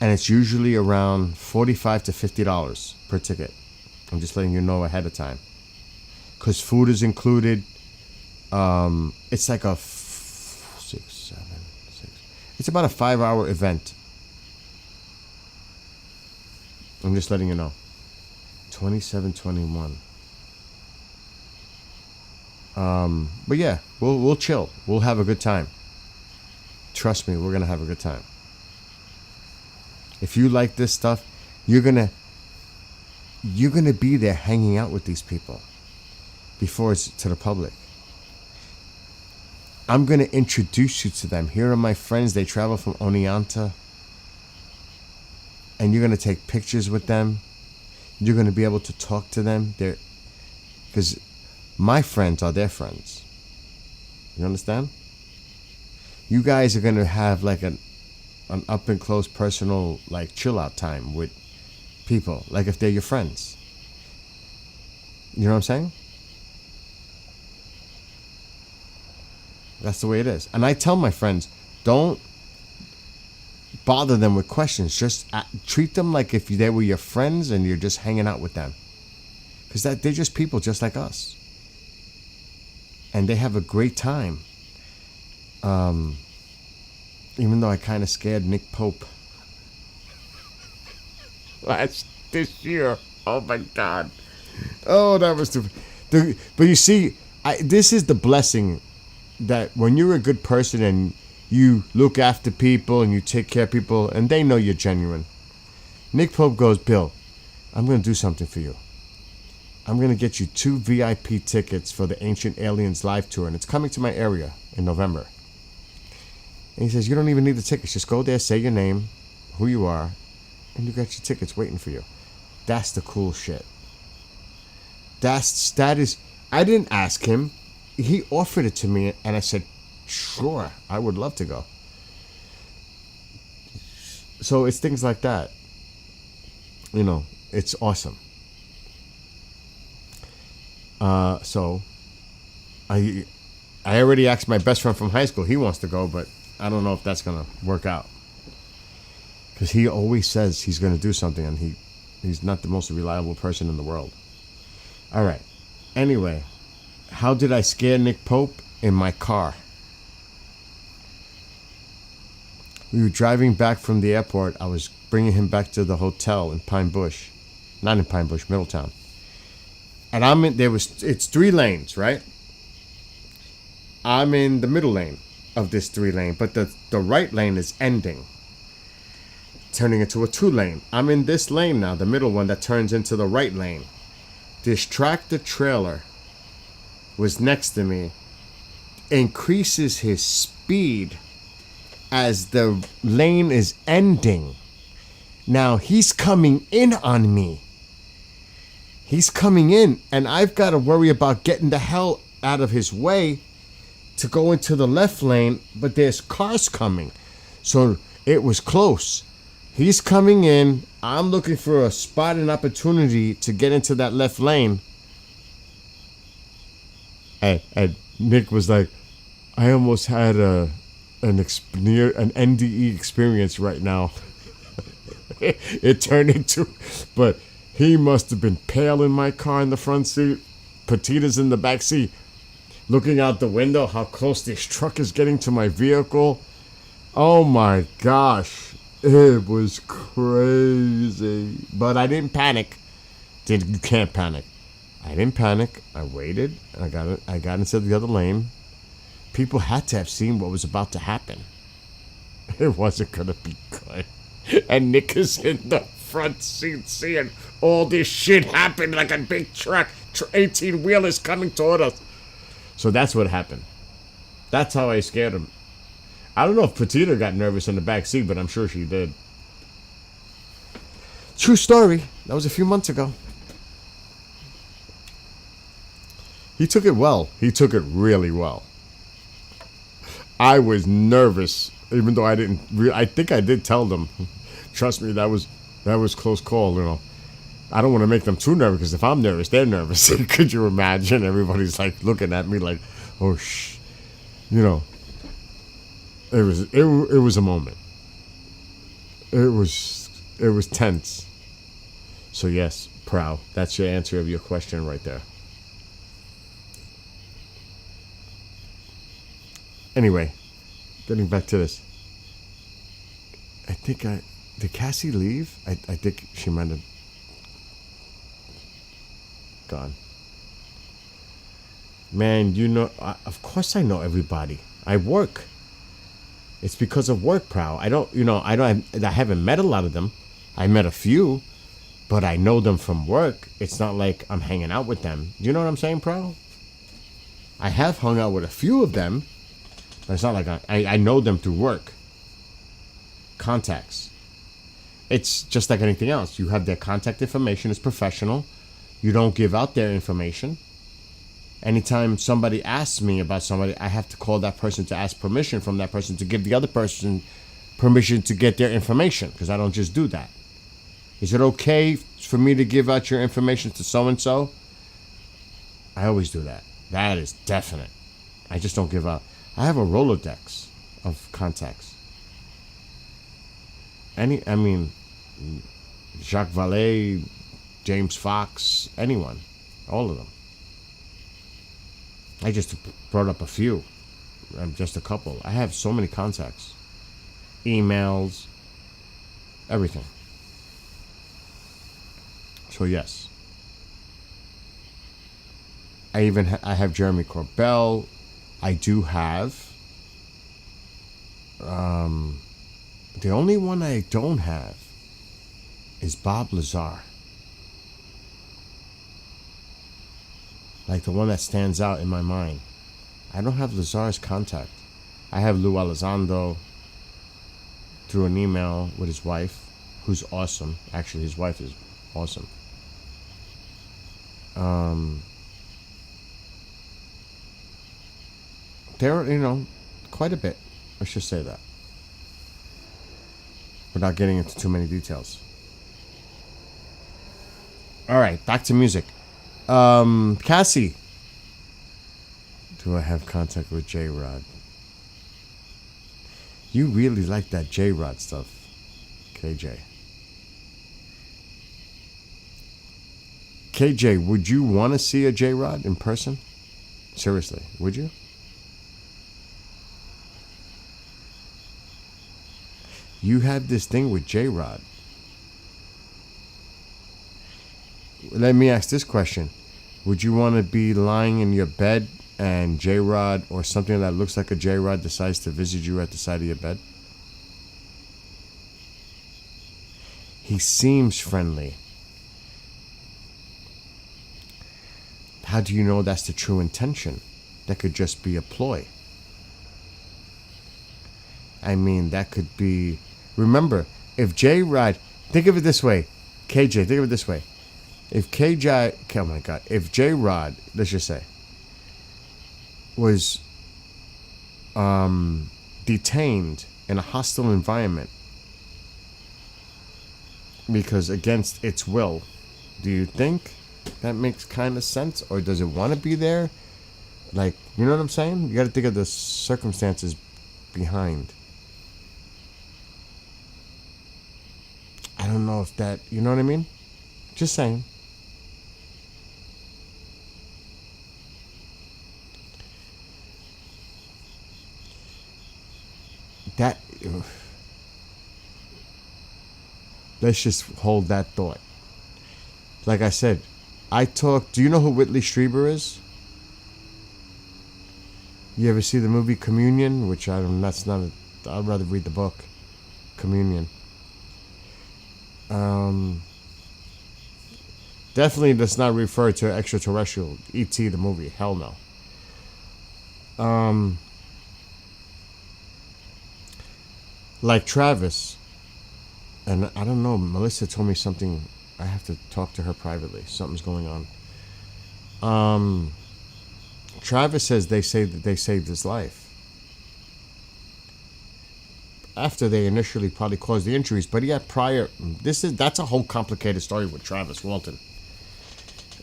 Speaker 1: And it's usually around $45 to $50 per ticket. I'm just letting you know ahead of time. Because food is included. It's like a 6, 7, 6. It's about a 5-hour event. I'm just letting you know. 2721. But yeah, we'll chill. We'll have a good time. Trust me, we're gonna have a good time. If you like this stuff, you're gonna be there hanging out with these people before it's to the public. I'm gonna introduce you to them. Here are my friends. They travel from Oneonta, and you're gonna take pictures with them. You're gonna be able to talk to them. Because my friends are their friends. You understand? You guys are gonna have like an up and close personal like chill out time with people, like if they're your friends. You know what I'm saying? That's the way it is. And I tell my friends, don't bother them with questions. Just treat them like if they were your friends and you're just hanging out with them. Because they're just people just like us. And they have a great time. Even though I kind of scared Nick Pope this year. Oh my God. Oh, that was but you see, this is the blessing that when you're a good person and you look after people and you take care of people and they know you're genuine. Nick Pope goes, Bill, I'm going to do something for you. I'm going to get you 2 VIP tickets for the Ancient Aliens live tour, and it's coming to my area in November. And he says, you don't even need the tickets. Just go there, say your name, who you are, and you got your tickets waiting for you. That's the cool shit. That is, I didn't ask him. He offered it to me, and I said, sure, I would love to go. So it's things like that. You know, it's awesome. So I already asked my best friend from high school. He wants to go, but I don't know if that's going to work out. Because he always says he's going to do something, and he's not the most reliable person in the world. All right. Anyway, how did I scare Nick Pope? In my car. We were driving back from the airport. I was bringing him back to the hotel in Pine Bush. Not in Pine Bush, Middletown. And it's 3 lanes, right? I'm in the middle lane of this 3 lane, but the right lane is ending, turning into a 2 lane. I'm in this lane now, the middle one that turns into the right lane. This tractor trailer was next to me, increases his speed as the lane is ending. Now he's coming in on me. He's coming in, and I've got to worry about getting the hell out of his way to go into the left lane, but there's cars coming. So it was close. He's coming in. I'm looking for a spot and opportunity to get into that left lane. And Nick was like, I almost had an NDE experience right now. It turned into, but he must have been pale in my car in the front seat. Petita's in the back seat, looking out the window how close this truck is getting to my vehicle. Oh my gosh. It was crazy. But I didn't panic. You can't panic. I didn't panic. I waited. I got into the other lane. People had to have seen what was about to happen. It wasn't going to be good. And Nick is in the front seat seeing all this shit happen like a big truck. 18-wheelers coming toward us. So that's what happened. That's how I scared him. I don't know if Petita got nervous in the back seat, but I'm sure she did. True story. That was a few months ago. He took it well. He took it really well. I was nervous, even though I didn't. I think I did tell them. Trust me, that was close call. You know, I don't want to make them too nervous because if I'm nervous, they're nervous. Could you imagine? Everybody's like looking at me like, oh you know. It was a moment. It was tense. So yes, proud. That's your answer of your question right there. Anyway, getting back to this. Did Cassie leave? I think she might have gone. Man, you know, of course I know everybody. I work. It's because of work, Prowl. I haven't met a lot of them. I met a few, but I know them from work. It's not like I'm hanging out with them. Do you know what I'm saying, Prowl? I have hung out with a few of them, but it's not like I know them through work. Contacts. It's just like anything else. You have their contact information. It's professional. You don't give out their information. Anytime somebody asks me about somebody, I have to call that person to ask permission from that person to give the other person permission to get their information, because I don't just do that. Is it okay for me to give out your information to so-and-so? I always do that. That is definite. I just don't give out. I have a Rolodex of contacts. Jacques Vallée, James Fox, anyone. All of them. I just brought up a few. Just a couple. I have so many contacts. Emails. Everything. So yes. I have Jeremy Corbell. I do have. The only one I don't have is Bob Lazar. Like the one that stands out in my mind. I don't have Lazar's contact. I have Lou Elizondo through an email with his wife, who's awesome. Actually, his wife is awesome. There are, quite a bit. Let's just say that. Without getting into too many details. All right, back to music. Cassie. Do I have contact with J-Rod? You really like that J-Rod stuff, KJ. KJ, would you want to see a J-Rod in person? Seriously, would you? You had this thing with J-Rod. Let me ask this question. Would you want to be lying in your bed and J-Rod or something that looks like a J-Rod decides to visit you at the side of your bed? He seems friendly. How do you know that's the true intention? That could just be a ploy. That could be... Remember, if J-Rod... Think of it this way. KJ, think of it this way. If if J-Rod, let's just say, was detained in a hostile environment because against its will, do you think that makes kind of sense? Or does it want to be there? Like, you know what I'm saying? You got to think of the circumstances behind. I don't know if that, you know what I mean? Just saying. Let's just hold that thought. Like I said, do you know who Whitley Strieber is? You ever see the movie Communion? Which I'd rather read the book. Communion. Definitely does not refer to extraterrestrial. E.T. the movie. Hell no. Like Travis, and I don't know, Melissa told me something. I have to talk to her privately. Something's going on. Travis says they say that they saved his life after they initially probably caused the injuries, but he had prior. That's a whole complicated story with Travis Walton.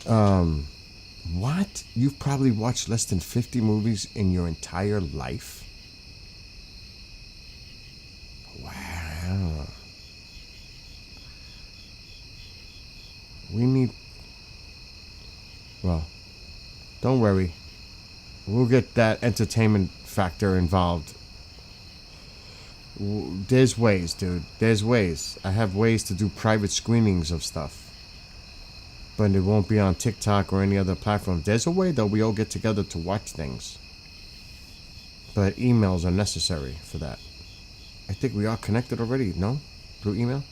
Speaker 1: What? You've probably watched less than 50 movies in your entire life? Wow. Well, don't worry. We'll get that entertainment factor involved. There's ways, dude. There's ways. I have ways to do private screenings of stuff. but it won't be on TikTok or any other platform. There's a way that we all get together to watch things, but emails are necessary for that. I think we are connected already, no? Through email?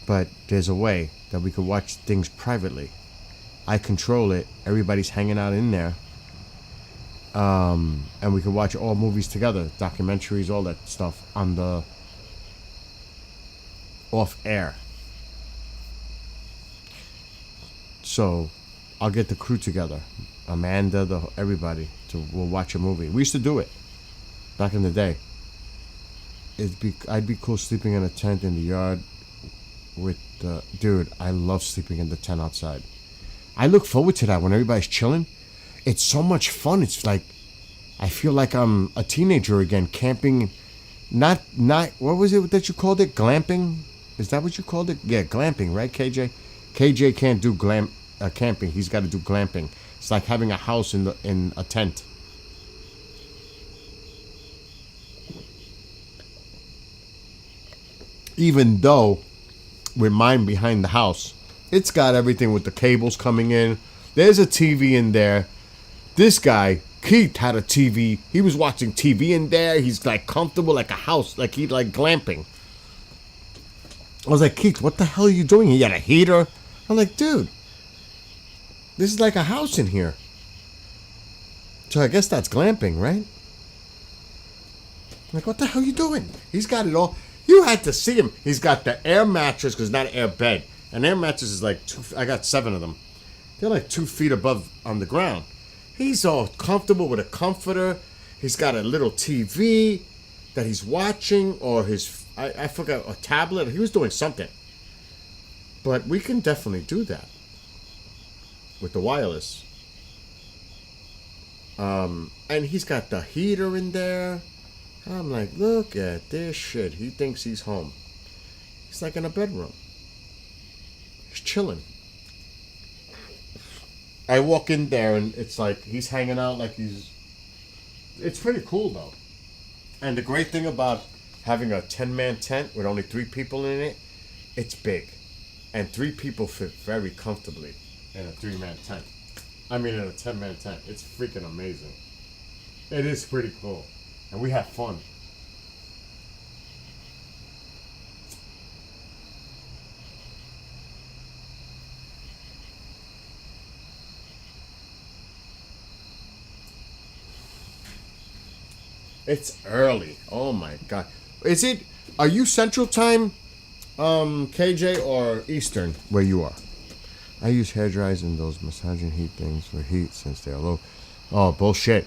Speaker 1: But there's a way that we could watch things privately. I control it. Everybody's hanging out in there. And we could watch all movies together, documentaries, all that stuff on the off air. So I'll get the crew together, Amanda, everybody, we'll watch a movie. We used to do it back in the day. I'd be cool sleeping in a tent in the yard with dude. I love sleeping in the tent outside. I look forward to that when everybody's chilling. It's so much fun. It's like I feel like I'm a teenager again, camping. Not what was it that you called it? Glamping? Is that what you called it? Yeah, glamping, right, KJ? KJ can't do camping. He's got to do glamping. It's like having a house in a tent. Even though with mine behind the house, it's got everything with the cables coming in. There's a TV in there. This guy, Keith, had a TV. He was watching TV in there. He's like comfortable like a house, like he like glamping. I was like, Keith, what the hell are you doing? He had a heater. I'm like, dude, this is like a house in here. So I guess that's glamping, right? I'm like, what the hell are you doing? He's got it all. You had to see him. He's got the air mattress, because it's not an air bed. An air mattress is like I got 7 of them. They're like 2 feet above on the ground. He's all comfortable with a comforter. He's got a little TV that he's watching, or I forgot, a tablet. He was doing something. But we can definitely do that with the wireless. And he's got the heater in there. I'm like, look at this shit. He thinks he's home. He's like in a bedroom. He's chilling. I walk in there and it's like he's hanging out like it's pretty cool though. And the great thing about having a 10-man tent with only 3 people in it, it's big. And 3 people fit very comfortably in a 3-man tent. I mean in a 10-man tent. It's freaking amazing. It is pretty cool. And we have fun. It's early. Oh my god. Are you Central Time, KJ, or Eastern where you are? I use hair dryers and those massaging heat things for heat since they're low. Oh, bullshit.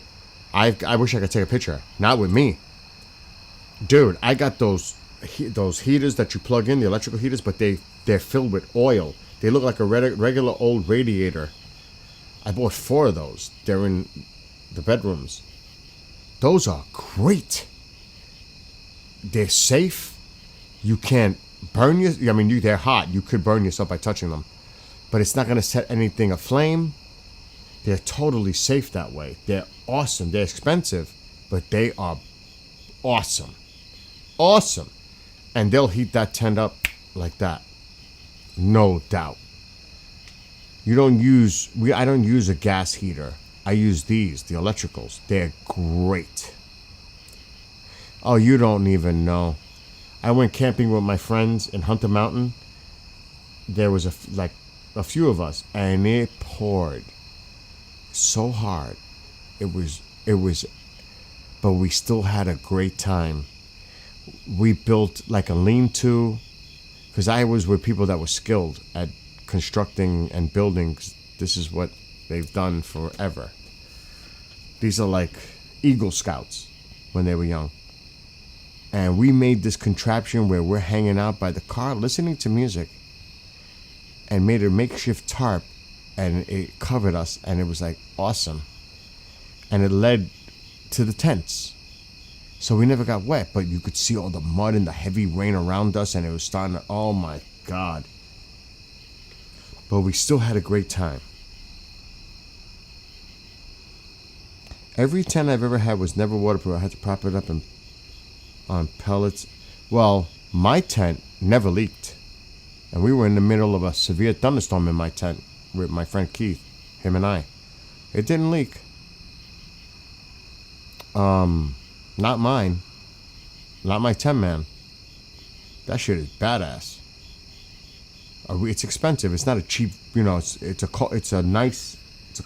Speaker 1: I wish I could take a picture. Not with me. Dude, I got those heaters that you plug in, the electrical heaters, but they're filled with oil. They look like a regular old radiator. I bought 4 of those. They're in the bedrooms. Those are great. They're safe. You can't burn they're hot. You could burn yourself by touching them. But it's not going to set anything aflame. They're totally safe that way. They're awesome. They're expensive, but they are awesome. Awesome. And they'll heat that tent up like that. No doubt. I don't use a gas heater. I use these, the electricals. They're great. Oh, you don't even know. I went camping with my friends in Hunter Mountain. There was a few of us, and it poured so hard. It was, but we still had a great time. We built like a lean-to, because I was with people that were skilled at constructing and building. This is what they've done forever. These are like Eagle Scouts when they were young. And we made this contraption where we're hanging out by the car listening to music and made a makeshift tarp, and it covered us, and it was like awesome. And it led to the tents. So we never got wet, but you could see all the mud and the heavy rain around us, and it was starting to, oh my God. But we still had a great time. Every tent I've ever had was never waterproof. I had to prop it up on pellets. Well, my tent never leaked. And we were in the middle of a severe thunderstorm in my tent with my friend Keith, him and I. It didn't leak. Not mine. Not my 10-man. That shit is badass. It's expensive. It's not a cheap, it's a nice,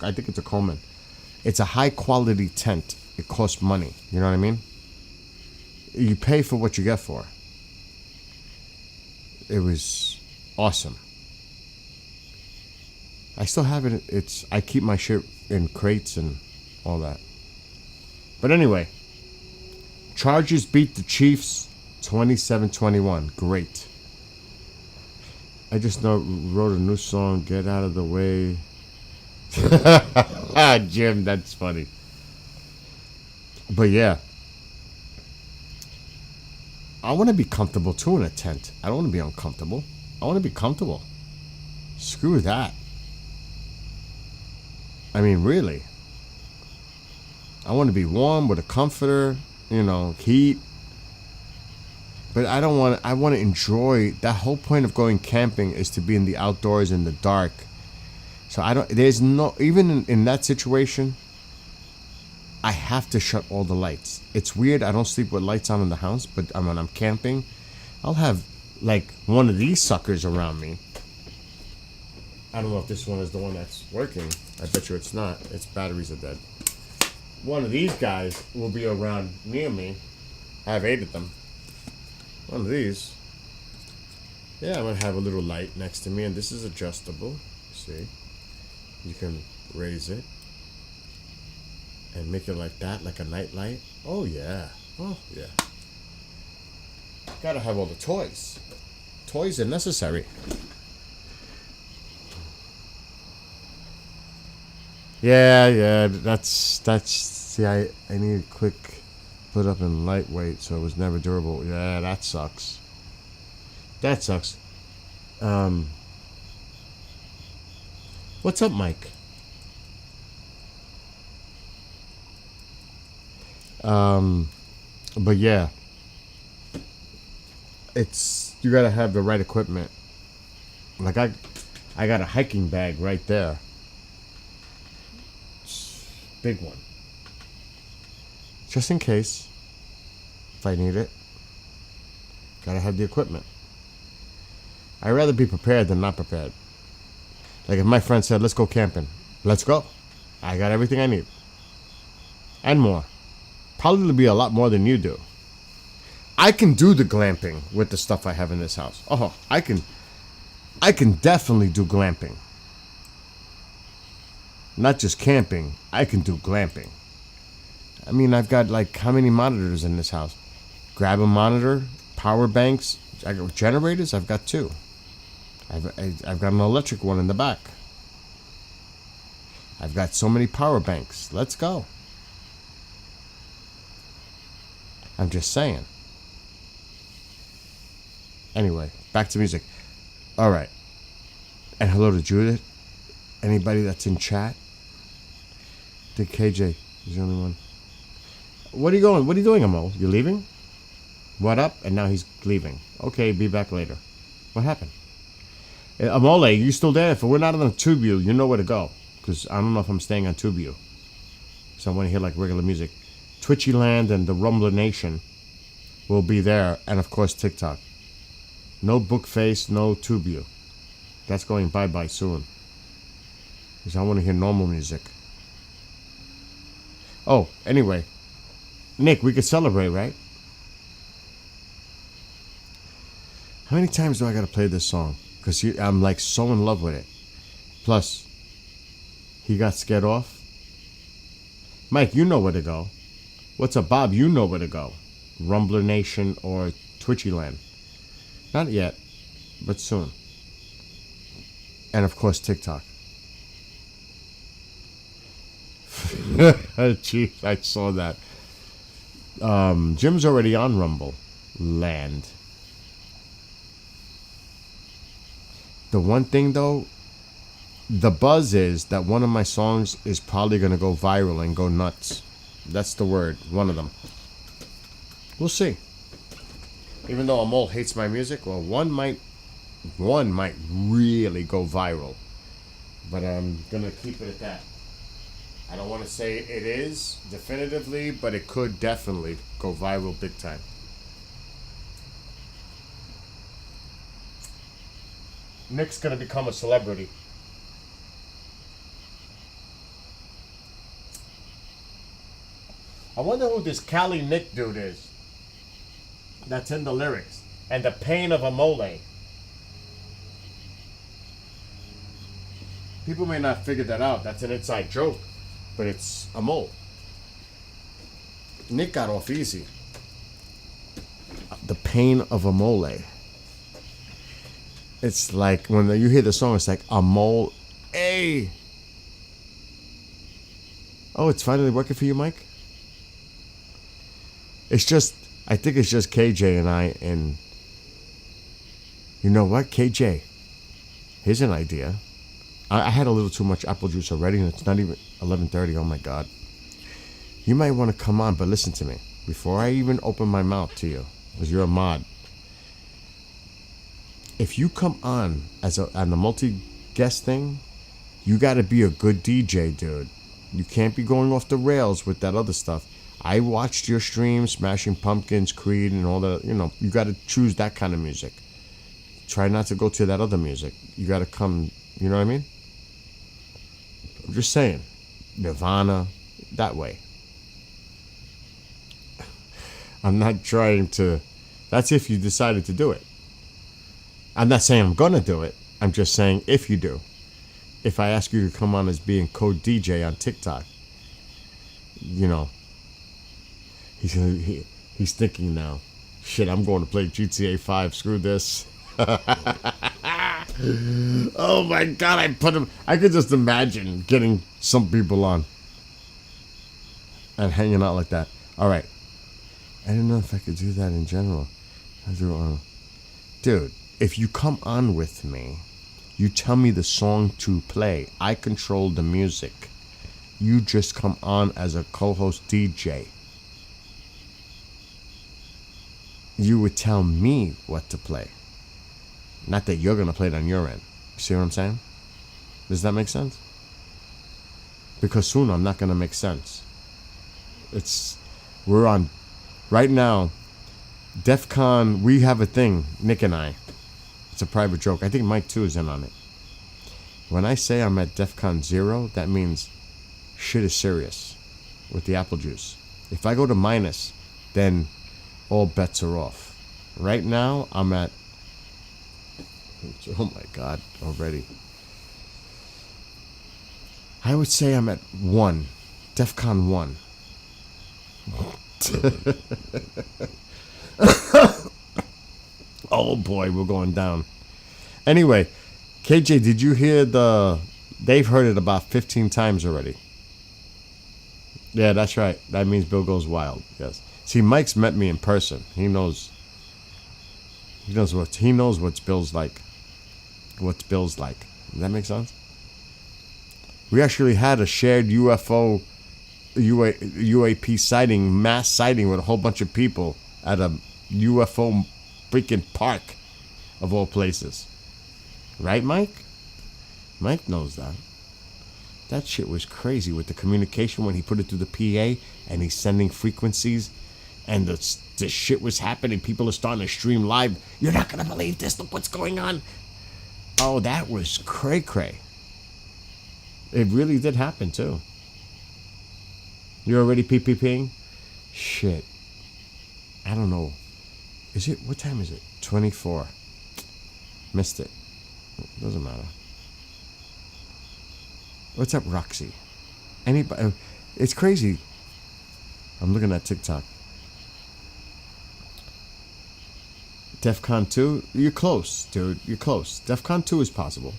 Speaker 1: I think it's a Coleman. It's a high quality tent. It costs money. You know what I mean? You pay for what you get for. It was awesome. I still have it. I keep my shit in crates and all that. But anyway, Chargers beat the Chiefs 27-21. Great. I just wrote a new song, Get Out of the Way. Jim, that's funny. But yeah. I want to be comfortable too in a tent. I don't want to be uncomfortable. I want to be comfortable. Screw that. I mean, really. I want to be warm with a comforter, heat. But I want to enjoy, that whole point of going camping is to be in the outdoors in the dark. So even in that situation, I have to shut all the lights. It's weird, I don't sleep with lights on in the house, but when I'm camping, I'll have like one of these suckers around me. I don't know if this one is the one that's working. I bet you it's not. Its batteries are dead. One of these guys will be around near me. I have 8 of them. One of these. Yeah, I'm going to have a little light next to me, and this is adjustable. See? You can raise it and make it like that, like a night light. Oh, yeah. Oh, yeah. Gotta have all the toys. Toys are necessary. Yeah, that's, see, I need a quick put up in lightweight, so it was never durable. Yeah, that sucks. That sucks. What's up, Mike? But yeah, you gotta have the right equipment. Like I got a hiking bag right there. Big one. Just in case, if I need it. Gotta have the equipment. I'd rather be prepared than not prepared. Like if my friend said, let's go camping. Let's go. I got everything I need. And more. Probably be a lot more than you do. I can do the glamping with the stuff I have in this house. Oh, I can definitely do glamping. Not just camping. I can do glamping. I mean, I've got like how many monitors in this house? Grab a monitor, power banks, I got generators. I've got 2. I've got an electric one in the back. I've got so many power banks. Let's go. I'm just saying. Anyway, back to music. All right. And hello to Judith. Anybody that's in chat? I think KJ is the only one. What are you going? What are you doing, Amol? You leaving? What up? And now he's leaving. Okay, be back later. What happened? Amole, you still there? If we're not on the Tubu, you know where to go. Because I don't know if I'm staying on Tubu. So I want to hear like regular music. Twitchy Land and the Rumbler Nation will be there. And of course TikTok. No Bookface, no Tubu. That's going bye-bye soon. Because I want to hear normal music. Oh, anyway. Nick, we could celebrate, right? How many times do I gotta play this song? Because I'm like so in love with it. Plus, he got scared off. Mike, you know where to go. What's up, Bob? You know where to go. Rumbler Nation or Twitchy Land. Not yet, but soon. And of course, TikTok. Jeez, I saw that. Jim's already on Rumble Land. The one thing though, the buzz is that one of my songs is probably gonna go viral and go nuts. That's the word, one of them. We'll see. Even though Amol hates my music, well, one might one might really go viral, but I'm gonna keep it at that. I don't want to say it is definitively, but it could definitely go viral big time. Nick's gonna become a celebrity. I wonder who this Cali Nick dude is. That's in the lyrics. And the pain of a mole. People may not figure that out. That's an inside joke. But it's a mole. Nick got off easy. The pain of a mole. It's like when you hear the song, it's like a mole. Hey. Oh, it's finally working for you, Mike? It's just, I think it's just KJ and I, and you know what, KJ? Here's an idea. I had a little too much apple juice already, and it's not even 11:30. Oh my God. You might want to come on, but listen to me. Before I even open my mouth to you, because you're a mod, if you come on the multi-guest thing, you got to be a good DJ, dude. You can't be going off the rails with that other stuff. I watched your stream, Smashing Pumpkins, Creed, and all that. You know, you got to choose that kind of music. Try not to go to that other music. You got to come, you know what I mean? I'm just saying. Nirvana, that way. I'm not trying to... That's if you decided to do it. I'm not saying I'm going to do it. I'm just saying if you do. If I ask you to come on as being co-DJ on TikTok, you know, he's thinking now, shit, I'm going to play GTA 5, screw this. Oh my God, I could just imagine getting some people on and hanging out like that. All right. I didn't know if I could do that in general. Dude, if you come on with me, you tell me the song to play. I control the music. You just come on as a co-host DJ. You would tell me what to play. Not that you're going to play it on your end. See what I'm saying? Does that make sense? Because soon I'm not going to make sense. We're on, right now, DEF CON, we have a thing, Nick and I. It's a private joke. I think Mike too is in on it. When I say I'm at DEF CON 0, that means shit is serious with the apple juice. If I go to minus, then all bets are off. Right now, I'm at... Oh my God, already. I would say I'm at 1. DEF CON 1. Oh boy, we're going down. Anyway, KJ, did you hear they've heard it about 15 times already. Yeah, that's right. That means Bill Goes Wild. Yes. See, Mike's met me in person. He knows what's Bill's like. What's Bill's like. Does that make sense? We actually had a shared UAP sighting, mass sighting with a whole bunch of people at a UFO freaking park of all places. Right, Mike? Mike knows that. That shit was crazy with the communication when he put it through the PA and he's sending frequencies and the shit was happening. People are starting to stream live. You're not going to believe this. Look what's going on. Oh, that was cray-cray. It really did happen, too. You're already PPPing? Shit. I don't know. What time is it? 24. Missed it. Doesn't matter. What's up, Roxy? Anybody? It's crazy. I'm looking at TikTok. DEF CON 2? You're close, dude. You're close. DEF CON 2 is possible.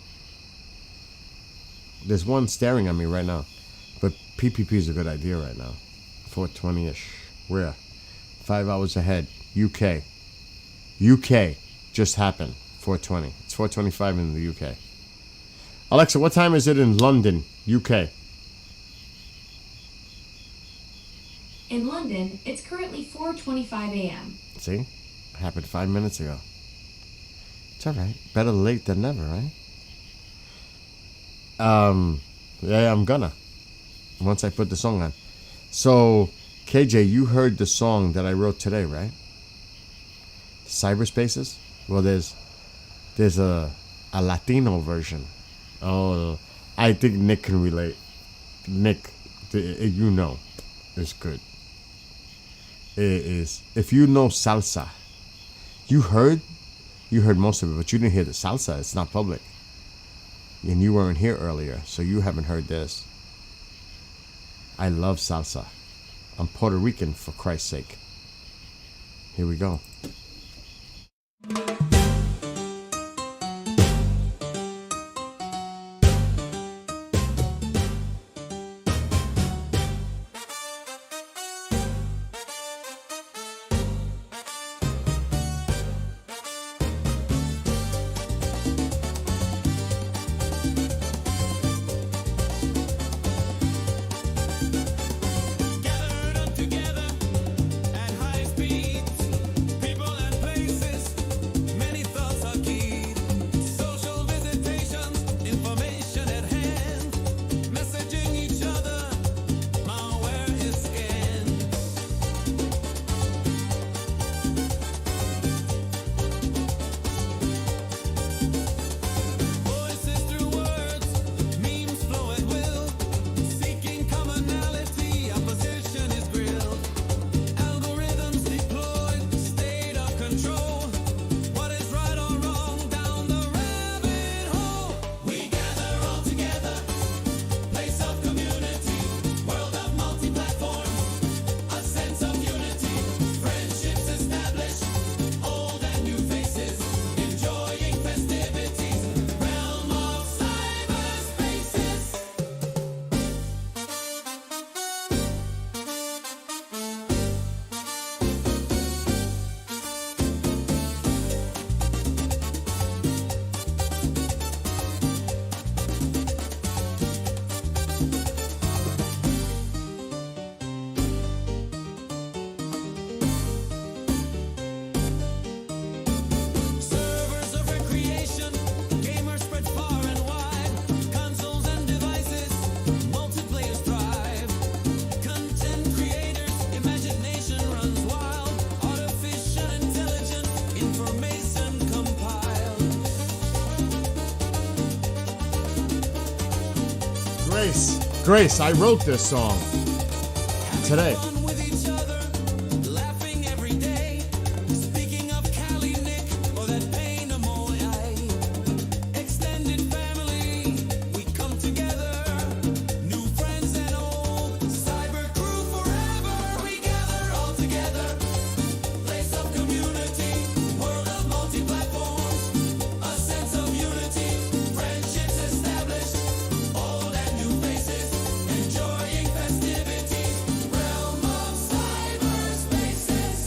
Speaker 1: There's one staring at me right now. But PPP is a good idea right now. 420-ish. Where? 5 hours ahead. UK just happened. 420. It's 4:25 in the UK. Alexa, what time is it in London, UK?
Speaker 5: In London, it's currently 4:25 a.m.
Speaker 1: See? It happened 5 minutes ago. It's all right. Better late than never, right? Yeah, I'm gonna. Once I put the song on. So, KJ, you heard the song that I wrote today, right? Cyberspaces? Well, there's a Latino version. Oh, I think Nick can relate. Nick, you know, it's good. It is. If you know salsa, you heard most of it, but you didn't hear the salsa. It's not public. And you weren't here earlier, so you haven't heard this. I love salsa. I'm Puerto Rican, for Christ's sake. Here we go.
Speaker 3: Gathered up together at high speeds, people and places, many thoughts are keyed. Social visitations, information at hand, messaging each other, malware is scanned. Voices through words, memes flow at will, seeking commonality, opposition is grilled. Algorithms deployed, state of control. What is right or wrong down the rabbit hole? We gather all together, place of community, world of multi-platforms, a sense of unity, friendships established, old and new faces, enjoying festivities, realm of cyberspaces. Servers of recreation, gamers spread far and wide, consoles and devices, multiplayers thrive. Content creators, imagination runs wild, artificial intelligence, information compiled.
Speaker 1: Grace, I wrote this song today.
Speaker 3: Fun with each other, laughing every day. Speaking of Cali Nick or that pain of eye. Extended family, we come together. New friends and old, cyber crew forever. We gather all together. Place of community, world of multi-platforms, a sense of unity, friendships established, old and new faces, enjoying festivities, realm of cyberspaces.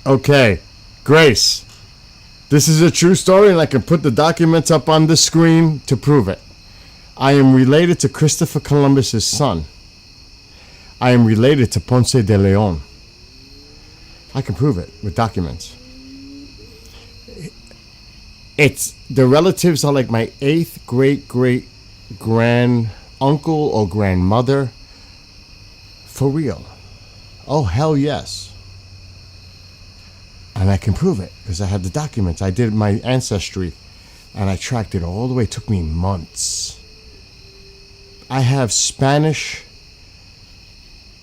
Speaker 1: Okay, Grace, this is a true story, and I can put the documents up on the screen to prove it. I am related to Christopher Columbus's son. I am related to Ponce de Leon. I can prove it with documents. It's the relatives are like my 8th great grand uncle or grandmother. For real. Oh, hell yes. And I can prove it because I have the documents. I did my ancestry And I tracked it all the way. It took me months. I have Spanish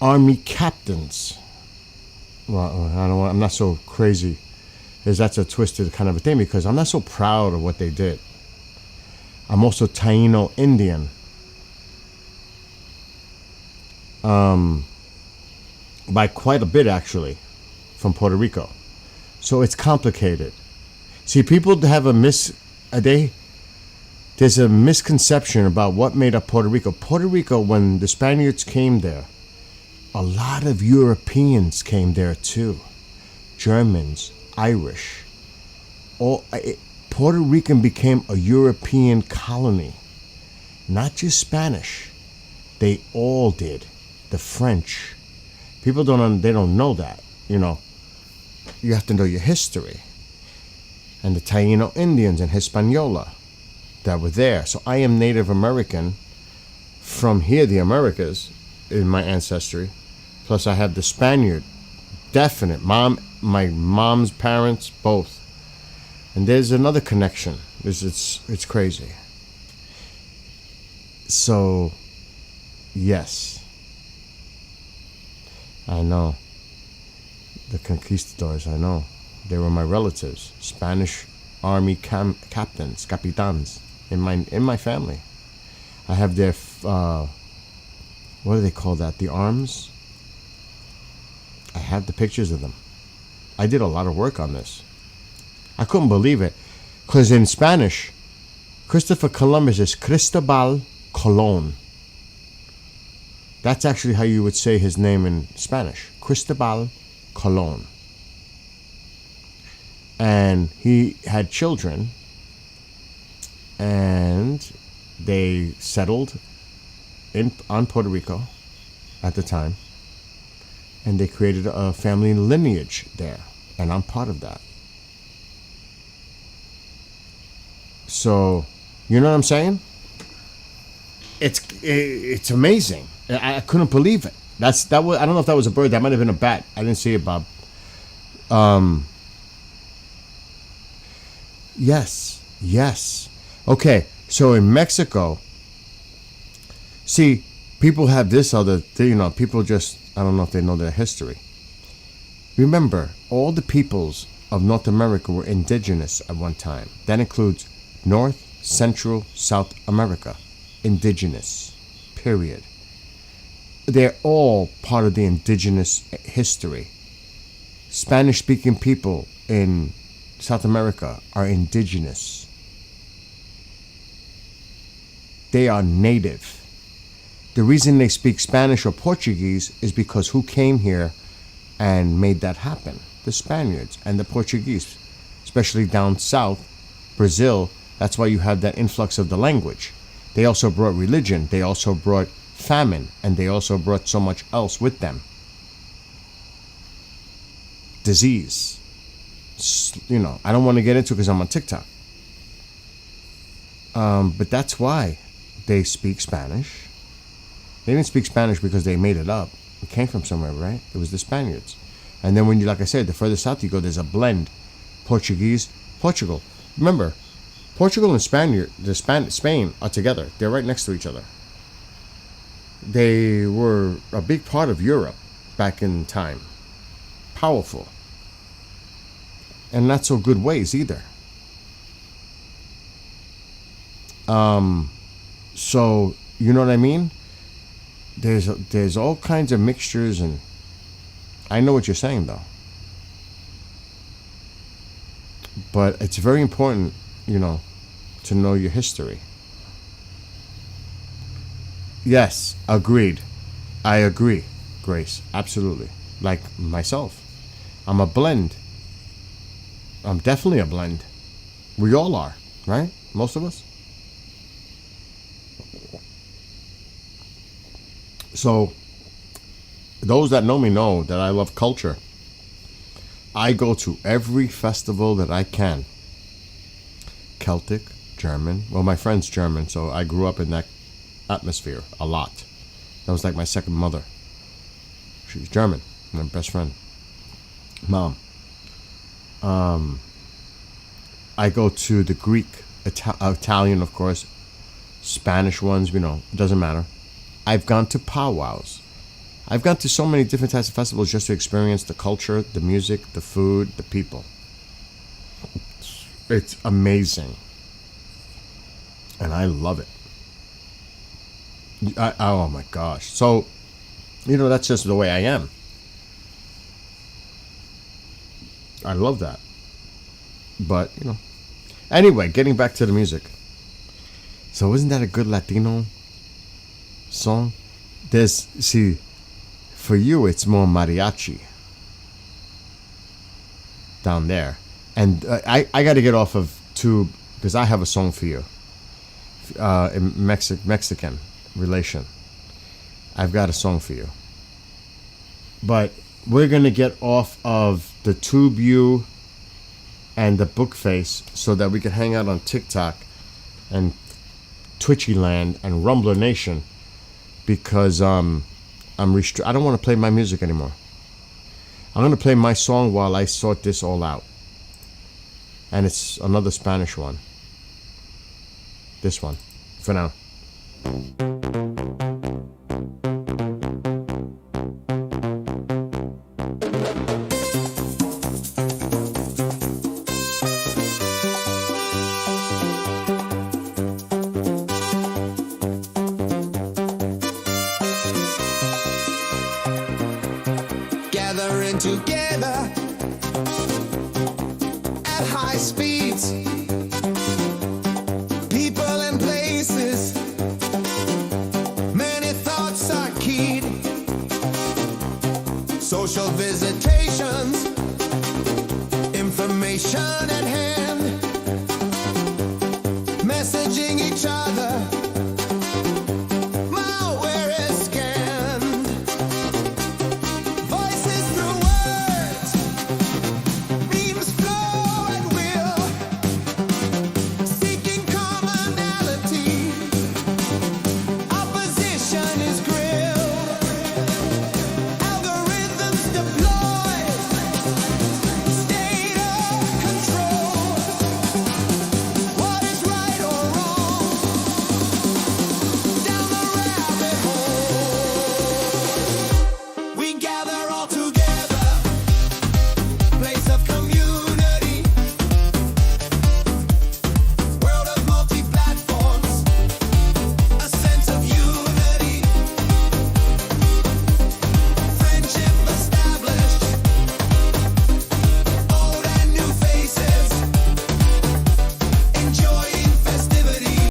Speaker 1: Army captains. Well, I don't want, I'm not so crazy, because that's a twisted kind of a thing, because I'm not so proud of what they did. I'm also Taino Indian. By quite a bit, actually, from Puerto Rico. So it's complicated. See, people have there's a misconception about what made up Puerto Rico. Puerto Rico, when the Spaniards came there, a lot of Europeans came there too. Germans, Irish. Puerto Rican became a European colony. Not just Spanish. They all did. The French. People they don't know that, you know. You have to know your history. And the Taino Indians and Hispaniola that were there. So I am Native American from here, the Americas, in my ancestry. Plus I have the Spaniard, definite. My mom's parents, both. And there's another connection. It's crazy. So, yes. I know. The conquistadors, I know. They were my relatives. Spanish Army captains, capitans, in my family. I have their, what do they call that? The arms? I have the pictures of them. I did a lot of work on this. I couldn't believe it. Because in Spanish, Christopher Columbus is Cristobal Colon. That's actually how you would say his name in Spanish. Cristobal Colon. And he had children, and they settled on Puerto Rico at the time, and they created a family lineage there, and I'm part of that. So, you know what I'm saying? It's amazing. I couldn't believe it. That was, I don't know if that was a bird. That might have been a bat. I didn't see it, Bob. Yes. Okay, so in Mexico, see, people have this other thing, you know, people just, I don't know if they know their history. Remember, all the peoples of North America were indigenous at one time. That includes North, Central, South America. Indigenous, period. They're all part of the indigenous history. Spanish-speaking people in South America are indigenous. They are native. The reason they speak Spanish or Portuguese is because who came here and made that happen? The Spaniards and the Portuguese, especially down south, Brazil. That's why you have that influx of the language. They also brought religion. They also brought famine, and they also brought so much else with them. Disease. You know, I don't want to get into it because I'm on TikTok. But that's why they speak Spanish. They didn't speak Spanish because they made it up. It came from somewhere, right? It was the Spaniards. And then when you, like I said, the further south you go, there's a blend. Portuguese, Portugal. Remember, Portugal and Spain are together. They're right next to each other. They were a big part of Europe back in time. Powerful. And not so good ways either. So, you know what I mean? There's all kinds of mixtures, and I know what you're saying, though. But it's very important, you know, to know your history. Yes, agreed. I agree, Grace. Absolutely. Like myself. I'm a blend. I'm definitely a blend. We all are, right? Most of us. So, those that know me know that I love culture. I go to every festival that I can. Celtic, German. Well, my friend's German, so I grew up in that atmosphere a lot. That was like my second mother. She was German, my best friend. Mom. I go to the Greek Italian, of course, Spanish ones, it doesn't matter. I've gone to powwows. I've gone to so many different types of festivals just to experience the culture, the music, the food, the people. It's amazing. And I love it. Oh my gosh. So, that's just the way I am. I love that. But, Anyway, getting back to the music. So isn't that a good Latino song? For you, it's more mariachi down there. And I got to get off of two, because I have a song for you. In Mexican relation. I've got a song for you. But we're going to get off of the Tube U and the Book Face so that we can hang out on TikTok and Twitchy Land and Rumbler Nation, because I don't want to play my music anymore. I'm going to play my song while I sort this all out. And it's another Spanish one. This one, for now.
Speaker 3: Gathering together at high speeds, people and places, many thoughts are keyed, social visitations, information at hand.